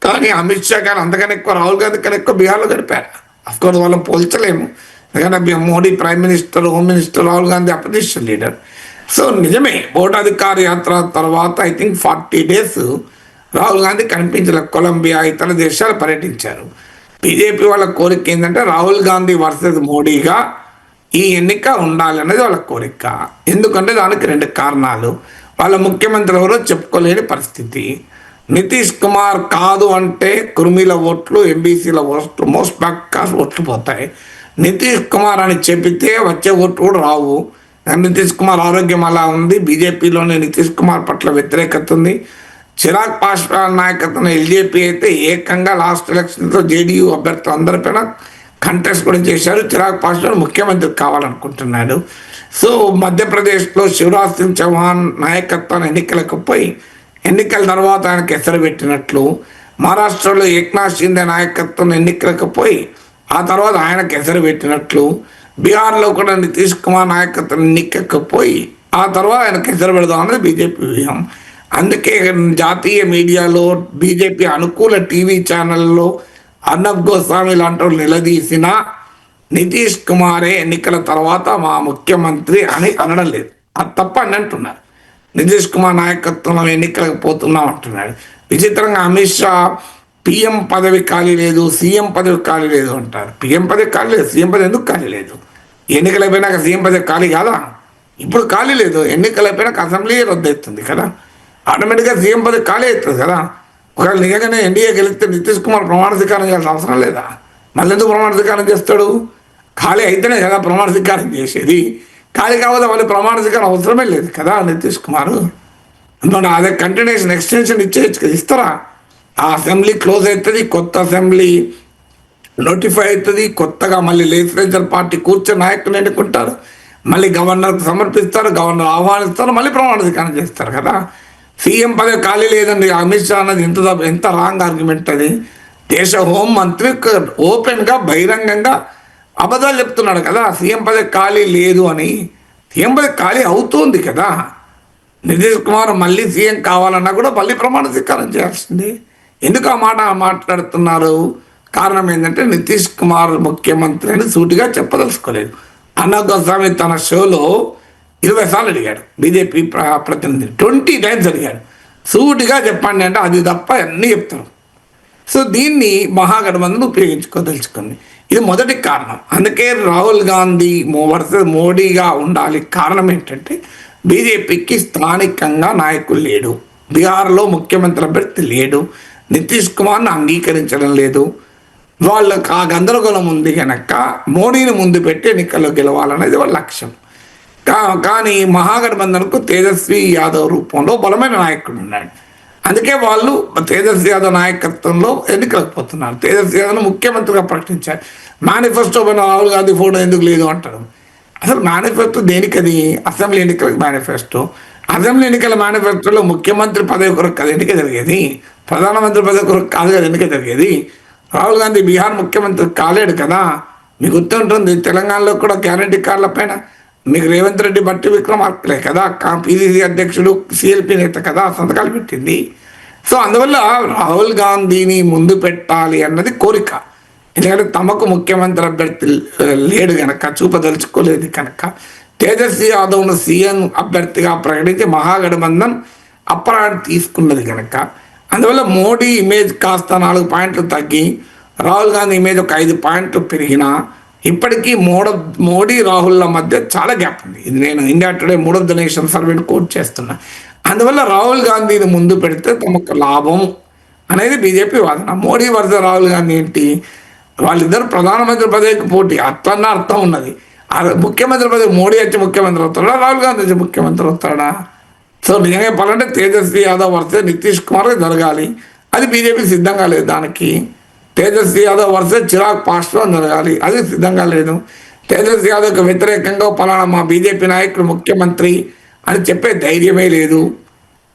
కానీ అమిత్ షా కానీ అంతకన్నా ఎక్కువ రాహుల్ గాంధీ కన్నా ఎక్కువ బీహార్లో గడిపారు. అఫ్కోర్స్ వాళ్ళని పోల్చలేము, ఎందుకంటే Modi prime minister, home minister, Rahul Gandhi opposition leader. So నిజమే, ఓటు అధికార యాత్ర తర్వాత I think 40 days Rahul Gandhi కనిపించలేదు. కొలంబియా, ఇతర దేశాలు పర్యటించారు. బీజేపీ వాళ్ళ కోరిక ఏంటంటే రాహుల్ గాంధీ వర్సెస్ మోడీగా ఈ ఎన్నిక ఉండాలి అనేది వాళ్ళ కోరిక. ఎందుకంటే దానికి 2 కారణాలు. వాళ్ళ ముఖ్యమంత్రి ఎవరో చెప్పుకోలేని పరిస్థితి. నితీష్ కుమార్ కాదు అంటే కుర్మీల ఓట్లు, ఎంబీసీల ఓట్లు, మోస్ట్ బ్యాక్ ఓట్లు పోతాయి. నితీష్ కుమార్ అని చెబితే వచ్చే ఓట్లు కూడా రావు. నితీష్ కుమార్ ఆరోగ్యం అలా ఉంది, బీజేపీలోనే నితీష్ కుమార్ పట్ల వ్యతిరేకత ఉంది. చిరాగ్ పాస్వాన్ నాయకత్వం ఎల్జేపీ అయితే ఏకంగా లాస్ట్ ఎలక్షన్తో జేడీయూ అభ్యర్థులు అందరిపైన కంటెస్ట్ కూడా చేశారు. చిరాగ్ పాస్వాన్ ముఖ్యమంత్రి కావాలనుకుంటున్నాడు. సో మధ్యప్రదేశ్లో శివరాజ్ సింగ్ చౌహాన్ నాయకత్వాన్ని ఎన్నికలకు పోయి ఎన్నికల తర్వాత ఆయనకు ఎసరు పెట్టినట్లు, మహారాష్ట్రలో ఏక్నాథ్ షిండే నాయకత్వం ఎన్నికలకు పోయి ఆ తర్వాత ఆయనకు ఎసరు పెట్టినట్లు, బీహార్లో కూడా నితీష్ కుమార్ నాయకత్వం ఎన్నికలకు పోయి ఆ తర్వాత ఆయనకు ఎసరు పెడదాం అన్నది బీజేపీ వ్యూహం. అందుకే జాతీయ మీడియాలో బీజేపీ అనుకూల టీవీ ఛానల్లో అర్నబ్ గోస్వామి లాంటి వాళ్ళు నిలదీసిన నితీష్ కుమారే ఎన్నికల తర్వాత మా ముఖ్యమంత్రి అని అనడం లేదు. అది తప్ప అని అంటున్నారు. నితీష్ కుమార్ నాయకత్వంలో ఎన్నికలకు పోతున్నాం అంటున్నాడు. విచిత్రంగా అమిత్ షా పిఎం పదవి ఖాళీ లేదు, సీఎం పదవి ఖాళీ లేదు అంటారు. పిఎం పదవి ఖాళీ లేదు, సీఎం పదవి ఎందుకు ఖాళీ లేదు? ఎన్నికలు అయిపోయినాక సీఎం పదవి ఖాళీ కాదా? ఇప్పుడు ఖాళీ లేదు, ఎన్నికలు అయిపోయినాక అసెంబ్లీ రద్దు అవుతుంది కదా, ఆటోమేటిక్గా సీఎం పదవి ఖాళీ అవుతుంది కదా. ఒకవేళ నిజంగానే ఎన్డీఏ గెలిస్తే నితీష్ కుమార్ ప్రమాణ స్వీకారం చేయాల్సిన అవసరం లేదా? మళ్ళీ ఎందుకు ప్రమాణ స్వీకారం చేస్తాడు? ఖాళీ అయితేనే కదా ప్రమాణ స్వీకారం చేసేది. ఖాళీ కాకపోతే మళ్ళీ ప్రమాణ స్వీకారం అవసరమే లేదు కదా నితీష్ కుమార్. అందులో అదే కంటిన్యూషన్ ఎక్స్టెన్షన్ ఇచ్చేయచ్చు కదా, ఇస్తారా? ఆ అసెంబ్లీ క్లోజ్ అవుతుంది, కొత్త అసెంబ్లీ నోటిఫై అవుతుంది, కొత్తగా మళ్ళీ లెజిస్లేచర్ పార్టీ కూర్చొని నాయకులు ఎన్నుకుంటారు, మళ్ళీ గవర్నర్కి సమర్పిస్తారు, గవర్నర్ ఆహ్వానిస్తారు, మళ్ళీ ప్రమాణ స్వీకారం చేస్తారు కదా. సీఎం పదవి ఖాళీ లేదండి అమిత్ షా అన్నది ఎంత రాంగ్ ఆర్గ్యుమెంట్ అది. దేశ హోం మంత్రి ఓపెన్గా బహిరంగంగా అబద్ధాలు చెప్తున్నాడు కదా, సీఎం పదవి ఖాళీ లేదు అని. సీఎం పదవి ఖాళీ అవుతుంది కదా. నితీష్ కుమార్ మళ్ళీ సీఎం కావాలన్నా కూడా మళ్ళీ ప్రమాణ స్వీకారం చేయాల్సింది. ఎందుకు ఆ మాట మాట్లాడుతున్నారు? కారణం ఏంటంటే నితీష్ కుమార్ ముఖ్యమంత్రి అని సూటిగా చెప్పదలుచుకోలేదు. అర్నబ్ గోస్వామి తన షోలో 20 సార్లు అడిగాడు బీజేపీ ప్రతినిధి, 20 టైమ్స్ అడిగాడు. సూటిగా చెప్పండి అంటే అది తప్ప అన్నీ చెప్తారు. సో దీన్ని మహాగఠబంధన్ ఉపయోగించుకోదలుచుకుంది. ఇది మొదటి కారణం. అందుకే రాహుల్ గాంధీ వర్సెస్ మోడీగా ఉండాలి. కారణం ఏంటంటే బీజేపీకి స్థానికంగా నాయకులు లేడు, బీహార్లో ముఖ్యమంత్రి అభ్యర్థి లేడు, నితీష్ కుమార్ను అంగీకరించడం లేదు. వాళ్ళకి ఆ గందరగోళం ఉంది కనుక మోడీని ముందు పెట్టి ఎన్నికల్లో గెలవాలనేది వాళ్ళ లక్ష్యం. కానీ మహాగఠబంధన్కు తేజస్వి యాదవ్ రూపంలో బలమైన నాయకుడు ఉన్నాడు. అందుకే వాళ్ళు తేజస్వి యాదవ్ నాయకత్వంలో ఎన్నికలకు పోతున్నారు. తేజస్వి యాదవ్ను ముఖ్యమంత్రిగా ప్రకటించారు. మేనిఫెస్టో పైన రాహుల్ గాంధీ ఫోటో ఎందుకు లేదు అంటారు. అసలు మేనిఫెస్టో దేనికది? అసెంబ్లీ ఎన్నికలకు మేనిఫెస్టో. అసెంబ్లీ ఎన్నికల మేనిఫెస్టోలో ముఖ్యమంత్రి పదవి కొరకు కదా ఎన్నిక జరిగేది, ప్రధానమంత్రి పదవి కొరకు కాదు కదా ఎన్నిక జరిగేది. రాహుల్ గాంధీ బీహార్ ముఖ్యమంత్రి కాలేడు కదా. మీకు గుర్తుంటుంది, తెలంగాణలో కూడా గ్యారంటీ కార్డుల పైన మీకు రేవంత్ రెడ్డి బట్టి విక్రమార్కలే కదా, పిసిసి అధ్యక్షుడు, సిఎల్పి నేత కదా సంతకాలు పెట్టింది. సో అందువల్ల రాహుల్ గాంధీని ముందు పెట్టాలి అన్నది కోరిక. ఎందుకంటే తమకు ముఖ్యమంత్రి అభ్యర్థి లేడు కనుక, చూపదలుచుకోలేదు కనుక తేజస్వి యాదవ్ను సీఎం అభ్యర్థిగా ప్రకటించి మహాగఠబంధన్ అప్పరాన్ని తీసుకున్నది కనుక, అందువల్ల మోడీ ఇమేజ్ కాస్త 4 పాయింట్లు తగ్గి రాహుల్ గాంధీ ఇమేజ్ ఒక 5 పాయింట్లు పెరిగినా ఇప్పటికీ మోడీ రాహుల్ల మధ్య చాలా గ్యాప్ ఉంది. ఇది నేను ఇండియా టుడే మూడో ద నేషన్ సర్వేని కోట్ చేస్తున్నా. అందువల్ల రాహుల్ గాంధీని ముందు పెడితే తమకు లాభం అనేది బీజేపీ వాదన. మోడీ వర్సెస్ రాహుల్ గాంధీ ఏంటి? వాళ్ళిద్దరు ప్రధానమంత్రి పదవికి పోటీ, అట్లన్నా అర్థం ఉన్నది. ముఖ్యమంత్రి పదవి మోడీ వచ్చి ముఖ్యమంత్రి అవుతాడా, రాహుల్ గాంధీ వచ్చి ముఖ్యమంత్రి అవుతాడా? సో నిజంగా చెప్పాలంటే తేజస్వి యాదవ్ వర్సెస్ నితీష్ కుమార్ జరగాలి. అది బీజేపీ సిద్ధంగా లేదు. దానికి తేజస్వి యాదవ్ వర్సెస్ చిరాగ్ పాస్వాన్ జరగాలి, అది సిద్ధంగా లేదు. తేజస్వి యాదవ్కి వ్యతిరేకంగా పలానా మా బీజేపీ నాయకుడు ముఖ్యమంత్రి అని చెప్పే ధైర్యమే లేదు.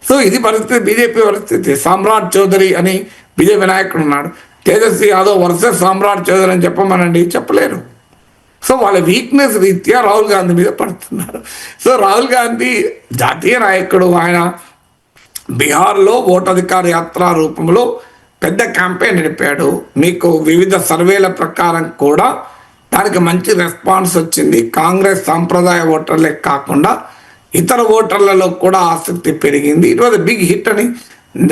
సో ఇది పరిస్థితి, బీజేపీ పరిస్థితి. సామ్రాట్ చౌదరి అని బీజేపీ నాయకుడు ఉన్నాడు. తేజస్వి యాదవ్ వర్సెస్ సామ్రాట్ చౌదరి అని చెప్పమనండి, చెప్పలేరు. సో వాళ్ళ వీక్నెస్ రీత్యా రాహుల్ గాంధీ మీద పడుతున్నారు. సో రాహుల్ గాంధీ జాతీయ నాయకుడు, ఆయన బీహార్లో ఓటధికార యాత్ర రూపంలో పెద్ద క్యాంపెయిన్ నడిపాడు. మీకు వివిధ సర్వేల ప్రకారం కూడా దానికి మంచి రెస్పాన్స్ వచ్చింది. కాంగ్రెస్ సాంప్రదాయ ఓటర్లే కాకుండా ఇతర ఓటర్లలో కూడా ఆసక్తి పెరిగింది. ఇట్ వాజ్ బిగ్ హిట్ అని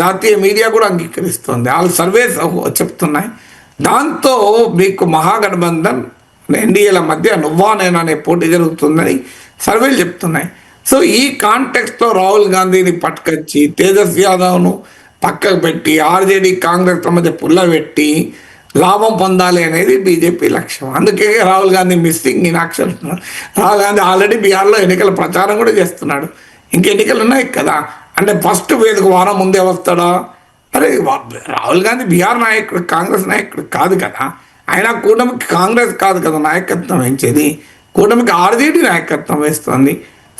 జాతీయ మీడియా కూడా అంగీకరిస్తుంది, వాళ్ళు సర్వేస్ చెప్తున్నాయి. దాంతో మీకు మహాగఠబంధన్ ఎన్డీఏల మధ్య నువ్వా నేను అనే పోటీ జరుగుతుందని సర్వేలు చెప్తున్నాయి. సో ఈ కాంటెక్స్ట్లో రాహుల్ గాంధీని పట్టుకొచ్చి తేజస్వి యాదవ్ను పక్కకు పెట్టి ఆర్జేడీ కాంగ్రెస్ మధ్య పుల్లబెట్టి లాభం పొందాలి అనేది బీజేపీ లక్ష్యం. అందుకే Rahul Gandhi missing in action. Rahul Gandhi already బీహార్లో ఎన్నికల ప్రచారం కూడా చేస్తున్నాడు. ఇంక ఎన్నికలు ఉన్నాయి కదా, అంటే ఫస్ట్ వేదిక వారం ముందే వస్తాడా? అరే రాహుల్ గాంధీ బీహార్ నాయకుడు, కాంగ్రెస్ నాయకుడు కాదు కదా. అయినా కూటమికి కాంగ్రెస్ కాదు కదా నాయకత్వం వహించేది, కూటమికి ఆర్జేడీ నాయకత్వం వహిస్తుంది.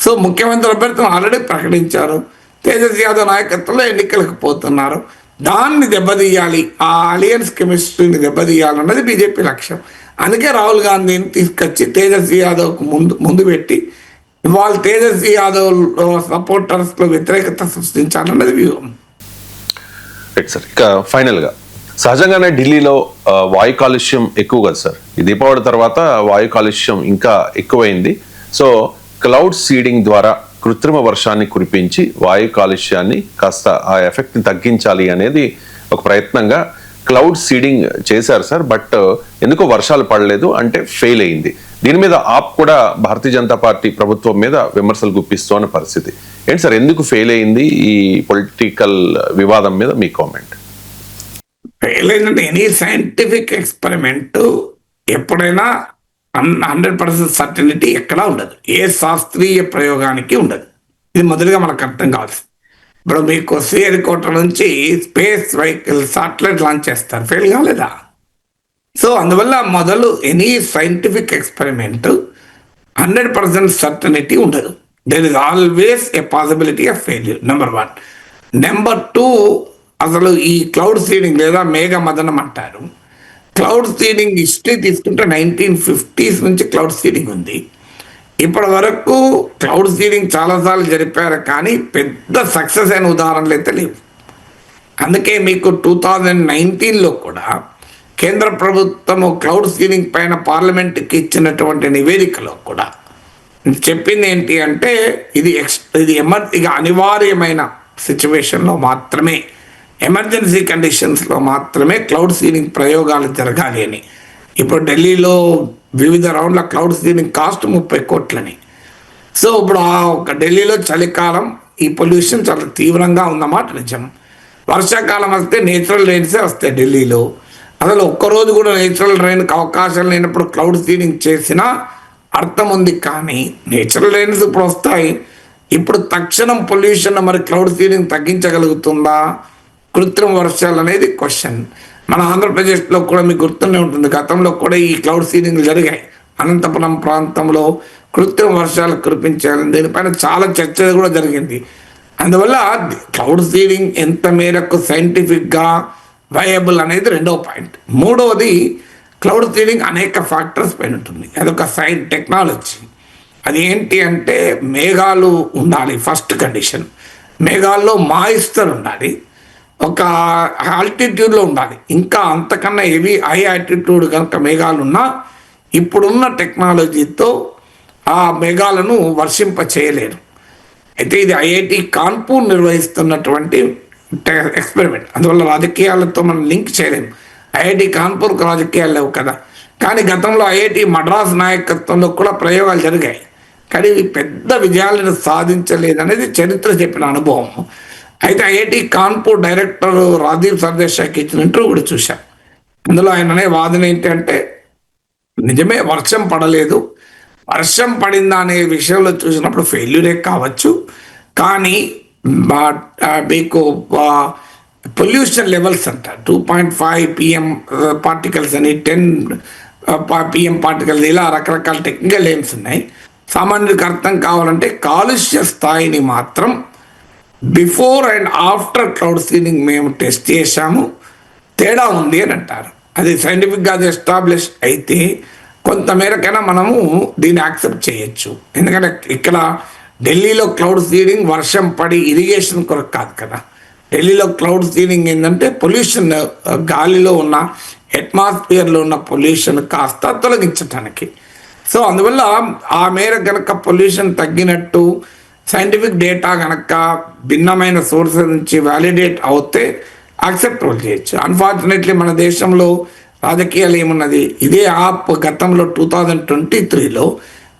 సో ముఖ్యమంత్రి అభ్యర్థిని ఆల్రెడీ ప్రకటించారు, తేజస్వి యాదవ్ నాయకత్వంలో ఎన్నికలకు పోతున్నారు. దాన్ని దెబ్బతీయాలి, ఆ అలియన్స్ కెమిస్ట్రీని దెబ్బతీయాలన్నది బీజేపీ లక్ష్యం. అందుకే రాహుల్ గాంధీని తీసుకొచ్చి తేజస్వి యాదవ్కు ముందు పెట్టి వాళ్ళు తేజస్వి యాదవ్ సపోర్టర్స్లో వ్యతిరేకత సృష్టించాలన్నది వ్యూహం. రైట్ సార్, ఇక ఫైనల్గా సహజంగానే ఢిల్లీలో వాయు కాలుష్యం ఎక్కువ కదా సార్. ఈ దీపావళి తర్వాత వాయు కాలుష్యం ఇంకా ఎక్కువైంది. సో క్లౌడ్ సీడింగ్ ద్వారా కృత్రిమ వర్షాన్ని కురిపించి వాయు కాలుష్యాన్ని కాస్త ఆ ఎఫెక్ట్ని తగ్గించాలి అనేది ఒక ప్రయత్నంగా క్లౌడ్ సీడింగ్ చేశారు సార్. బట్ ఎందుకో వర్షాలు పడలేదు, అంటే ఫెయిల్ అయింది. దీని మీద ఆప్ కూడా భారతీయ జనతా పార్టీ ప్రభుత్వం మీద విమర్శలు గుప్పిస్తూ అన్న పరిస్థితి ఏంటి సార్? ఎందుకు ఫెయిల్ అయింది ఈ పొలిటికల్ వివాదం మీద మీ కామెంట్? ఫెయిల్ అయిందంటే ఎనీ సైంటిఫిక్ ఎక్స్పెరిమెంట్ ఎప్పుడైనా 100% సర్టనిటీ ఎక్కడా ఉండదు, ఏ శాస్త్రీయ ప్రయోగానికి ఉండదు. ఇది మొదలుగా మనకు అర్థం కావాలి. ఇప్పుడు మీకు శ్రీహరికోట నుంచి స్పేస్ వెహికల్ శాటిలైట్ లాంచ్ చేస్తారు, ఫెయిల్ కాలేదా? సో అందువల్ల మొదలు ఎనీ సైంటిఫిక్ ఎక్స్పెరిమెంట్ 100% సర్టనిటీ ఉండదు. There is always a possibility of failure, number 1. Number 2, అసలు ఈ క్లౌడ్ సీడింగ్ లేదా మేఘ మదనం అంటారు. క్లౌడ్ సీడింగ్ హిస్టరీ తీసుకుంటే 1950s నుంచి క్లౌడ్ సీడింగ్ ఉంది. ఇప్పటి వరకు క్లౌడ్ సీడింగ్ చాలాసార్లు జరిపారు, కానీ పెద్ద సక్సెస్ అయిన ఉదాహరణలు అయితే లేవు. అందుకే మీకు 2019లో కూడా కేంద్ర ప్రభుత్వము క్లౌడ్ సీడింగ్ పైన పార్లమెంట్కి ఇచ్చినటువంటి నివేదికలో కూడా చెప్పింది ఏంటి అంటే ఇది ఇక అనివార్యమైన సిచ్యువేషన్లో మాత్రమే, ఎమర్జెన్సీ కండిషన్స్లో మాత్రమే క్లౌడ్ సీడింగ్ ప్రయోగాలు జరగాలి అని. ఇప్పుడు ఢిల్లీలో వివిధ రౌండ్ల క్లౌడ్ సీడింగ్ కాస్ట్ 30 కోట్లని. సో ఇప్పుడు ఒక ఢిల్లీలో చలికాలం ఈ పొల్యూషన్ చాలా తీవ్రంగా ఉన్నమాట నిజం. వర్షాకాలం వస్తే నేచురల్ రెయిన్సే వస్తాయి ఢిల్లీలో. అసలు ఒక్కరోజు కూడా నేచురల్ రెయిన్కి అవకాశం లేనప్పుడు క్లౌడ్ సీడింగ్ చేసినా అర్థం ఉంది. కానీ నేచురల్ రెయిన్స్ ఇప్పుడు వస్తాయి. ఇప్పుడు తక్షణం పొల్యూషన్ మరి క్లౌడ్ సీడింగ్ తగ్గించగలుగుతుందా, కృత్రిమ వర్షాలు అనేది క్వశ్చన్. మన ఆంధ్రప్రదేశ్లో కూడా మీకు గుర్తుండే ఉంటుంది, గతంలో కూడా ఈ క్లౌడ్ సీడింగ్లు జరిగాయి. అనంతపురం ప్రాంతంలో కృత్రిమ వర్షాలు కురిపించాలని దీనిపైన చాలా చర్చ కూడా జరిగింది. అందువల్ల క్లౌడ్ సీడింగ్ ఎంత మేరకు సైంటిఫిక్గా వయబుల్ అనేది 2వ పాయింట్. 3వది, క్లౌడ్ సీడింగ్ అనేక ఫ్యాక్టర్స్ పైన ఉంటుంది. అదొక టెక్నాలజీ. అది ఏంటి అంటే మేఘాలు ఉండాలి, ఫస్ట్ కండిషన్. మేఘాల్లో మాయిశ్చర్ ఉండాలి, ఒక ఆల్టిట్యూడ్లో ఉండాలి. ఇంకా అంతకన్నా హై ఆల్టిట్యూడ్ కనుక మేఘాలు ఉన్నా ఇప్పుడున్న టెక్నాలజీతో ఆ మేఘాలను వర్షింప చేయలేరు. అయితే ఇది ఐఐటి కాన్పూర్ నిర్వహిస్తున్నటువంటి ఎక్స్పెరిమెంట్. అందువల్ల రాజకీయాలతో మనం లింక్ చేయలేము. ఐఐటి కాన్పూర్కు రాజకీయాలు లేవు కదా. కానీ గతంలో ఐఐటి మద్రాస్ నాయకత్వంలో కూడా ప్రయోగాలు జరిగాయి, కానీ ఇవి పెద్ద విజయాలను సాధించలేదనేది చరిత్ర చెప్పిన అనుభవం. అయితే ఐఐటి కాన్పూర్ డైరెక్టర్ రాజీవ్ సర్దేశాయికి ఇచ్చిన ఇంటర్వ్యూ కూడా చూశాం. అందులో ఆయన అనే వాదన ఏంటి అంటే నిజమే వర్షం పడలేదు, వర్షం పడిందా అనే విషయంలో చూసినప్పుడు ఫెయిల్యూరే కావచ్చు, కానీ మీకు పొల్యూషన్ లెవెల్స్ అంటారు 2.5 PM పార్టికల్స్ అని 10 PM పార్టికల్స్, ఇలా రకరకాల టెక్నికల్ నేమ్స్ ఉన్నాయి. సామాన్యుడికి అర్థం కావాలంటే కాలుష్య స్థాయిని మాత్రం before and after cloud seeding మేము టెస్ట్ చేశాము, తేడా ఉంది అని అంటారు. అది సైంటిఫిక్గా అది ఎస్టాబ్లిష్ అయితే కొంతమేరకైనా మనము దీన్ని యాక్సెప్ట్ చేయొచ్చు. ఎందుకంటే ఇక్కడ ఢిల్లీలో క్లౌడ్ సీడింగ్ వర్షం పడి ఇరిగేషన్ కొరకు కాదు కదా. ఢిల్లీలో క్లౌడ్ సీడింగ్ ఏంటంటే పొల్యూషన్, గాలిలో ఉన్న అట్మాస్ఫియర్లో ఉన్న పొల్యూషన్ కాస్త తొలగించడానికి. సో అందువల్ల ఆ మేర కనుక పొల్యూషన్ తగ్గినట్టు సైంటిఫిక్ డేటా కనుక భిన్నమైన సోర్సెస్ నుంచి వ్యాలిడేట్ అవుతే యాక్సెప్టబుల్ చేయొచ్చు. అన్ఫార్చునేట్లీ మన దేశంలో రాజకీయాలు ఏమున్నది, ఇదే ఆప్ గతంలో 2023లో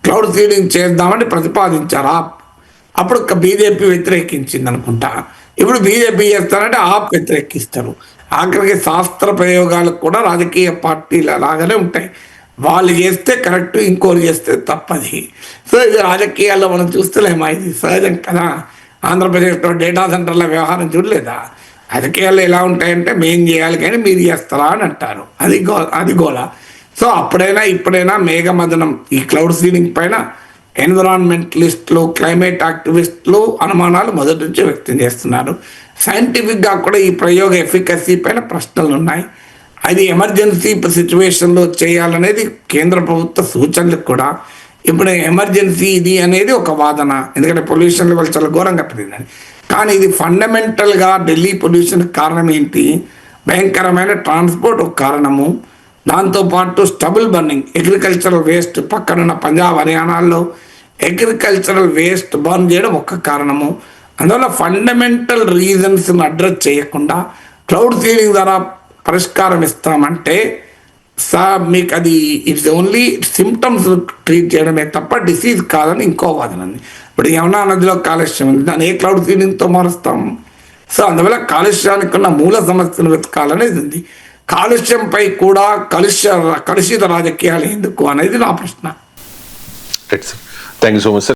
క్లౌడ్ సీడింగ్ చేద్దామని ప్రతిపాదించారు ఆప్. అప్పుడు బీజేపీ వ్యతిరేకించింది అనుకుంటా. ఇప్పుడు బీజేపీ చేస్తారంటే ఆప్ వ్యతిరేకిస్తారు. ఆఖరికి శాస్త్ర ప్రయోగాలకు కూడా రాజకీయ పార్టీలు అలాగనే ఉంటాయి. వాళ్ళు చేస్తే కరెక్ట్, ఇంకోరు చేస్తే తప్పది. సో ఇది రాజకీయాల్లో మనం చూస్తలేమా, ఇది సహజం కదా. ఆంధ్రప్రదేశ్లో డేటా సెంటర్ల వ్యవహారం చూడలేదా? రాజకీయాలు ఎలా ఉంటాయంటే మేం చేయాలి కానీ మీరు చేస్తారా అని అంటారు. అది గోల. సో అప్పుడైనా ఇప్పుడైనా మేఘమదనం ఈ క్లౌడ్ సీలింగ్ పైన ఎన్విరాన్మెంటలిస్టులు, క్లైమేట్ యాక్టివిస్టులు అనుమానాలు మొదటి నుంచి వ్యక్తం చేస్తున్నారు. సైంటిఫిక్గా కూడా ఈ ప్రయోగ ఎఫికసీ పైన ప్రశ్నలు ఉన్నాయి. అది ఎమర్జెన్సీ సిచ్యువేషన్లో చేయాలనేది కేంద్ర ప్రభుత్వ సూచనలు కూడా. ఇప్పుడు ఎమర్జెన్సీ ఇది అనేది ఒక వాదన, ఎందుకంటే పొల్యూషన్ లెవెల్ చాలా ఘోరంగా పెరిగిందని. కానీ ఇది ఫండమెంటల్గా ఢిల్లీ పొల్యూషన్ కారణం ఏంటి? భయంకరమైన ట్రాన్స్పోర్ట్ ఒక కారణము, దాంతోపాటు స్టబుల్ బర్నింగ్, అగ్రికల్చరల్ వేస్ట్ పక్కనున్న పంజాబ్ హర్యానాల్లో అగ్రికల్చరల్ వేస్ట్ బర్న్ చేయడం ఒక కారణము. అందువల్ల ఫండమెంటల్ రీజన్స్ని అడ్రస్ చేయకుండా క్లౌడ్ సీలింగ్ ద్వారా పరిష్కారం ఇస్తామంటే మీకు అది ఇట్స్ ఓన్లీ సిమ్టమ్స్ ట్రీట్ చేయడమే తప్ప డిసీజ్ కాదని ఇంకో వాదన ఉంది. ఇప్పుడు యమునా నదిలో కాలుష్యం ఉంది, దాన్ని ఏ క్లౌడ్ సీలింగ్తో మారుస్తాం? సో అందువల్ల కాలుష్యానికి ఉన్న మూల సమస్యను వెతకాలనేది ఉంది. కాలుష్యంపై కూడా కలుషిత రాజకీయాలు ఎందుకు అనేది నా ప్రశ్న. Thank you so much sir.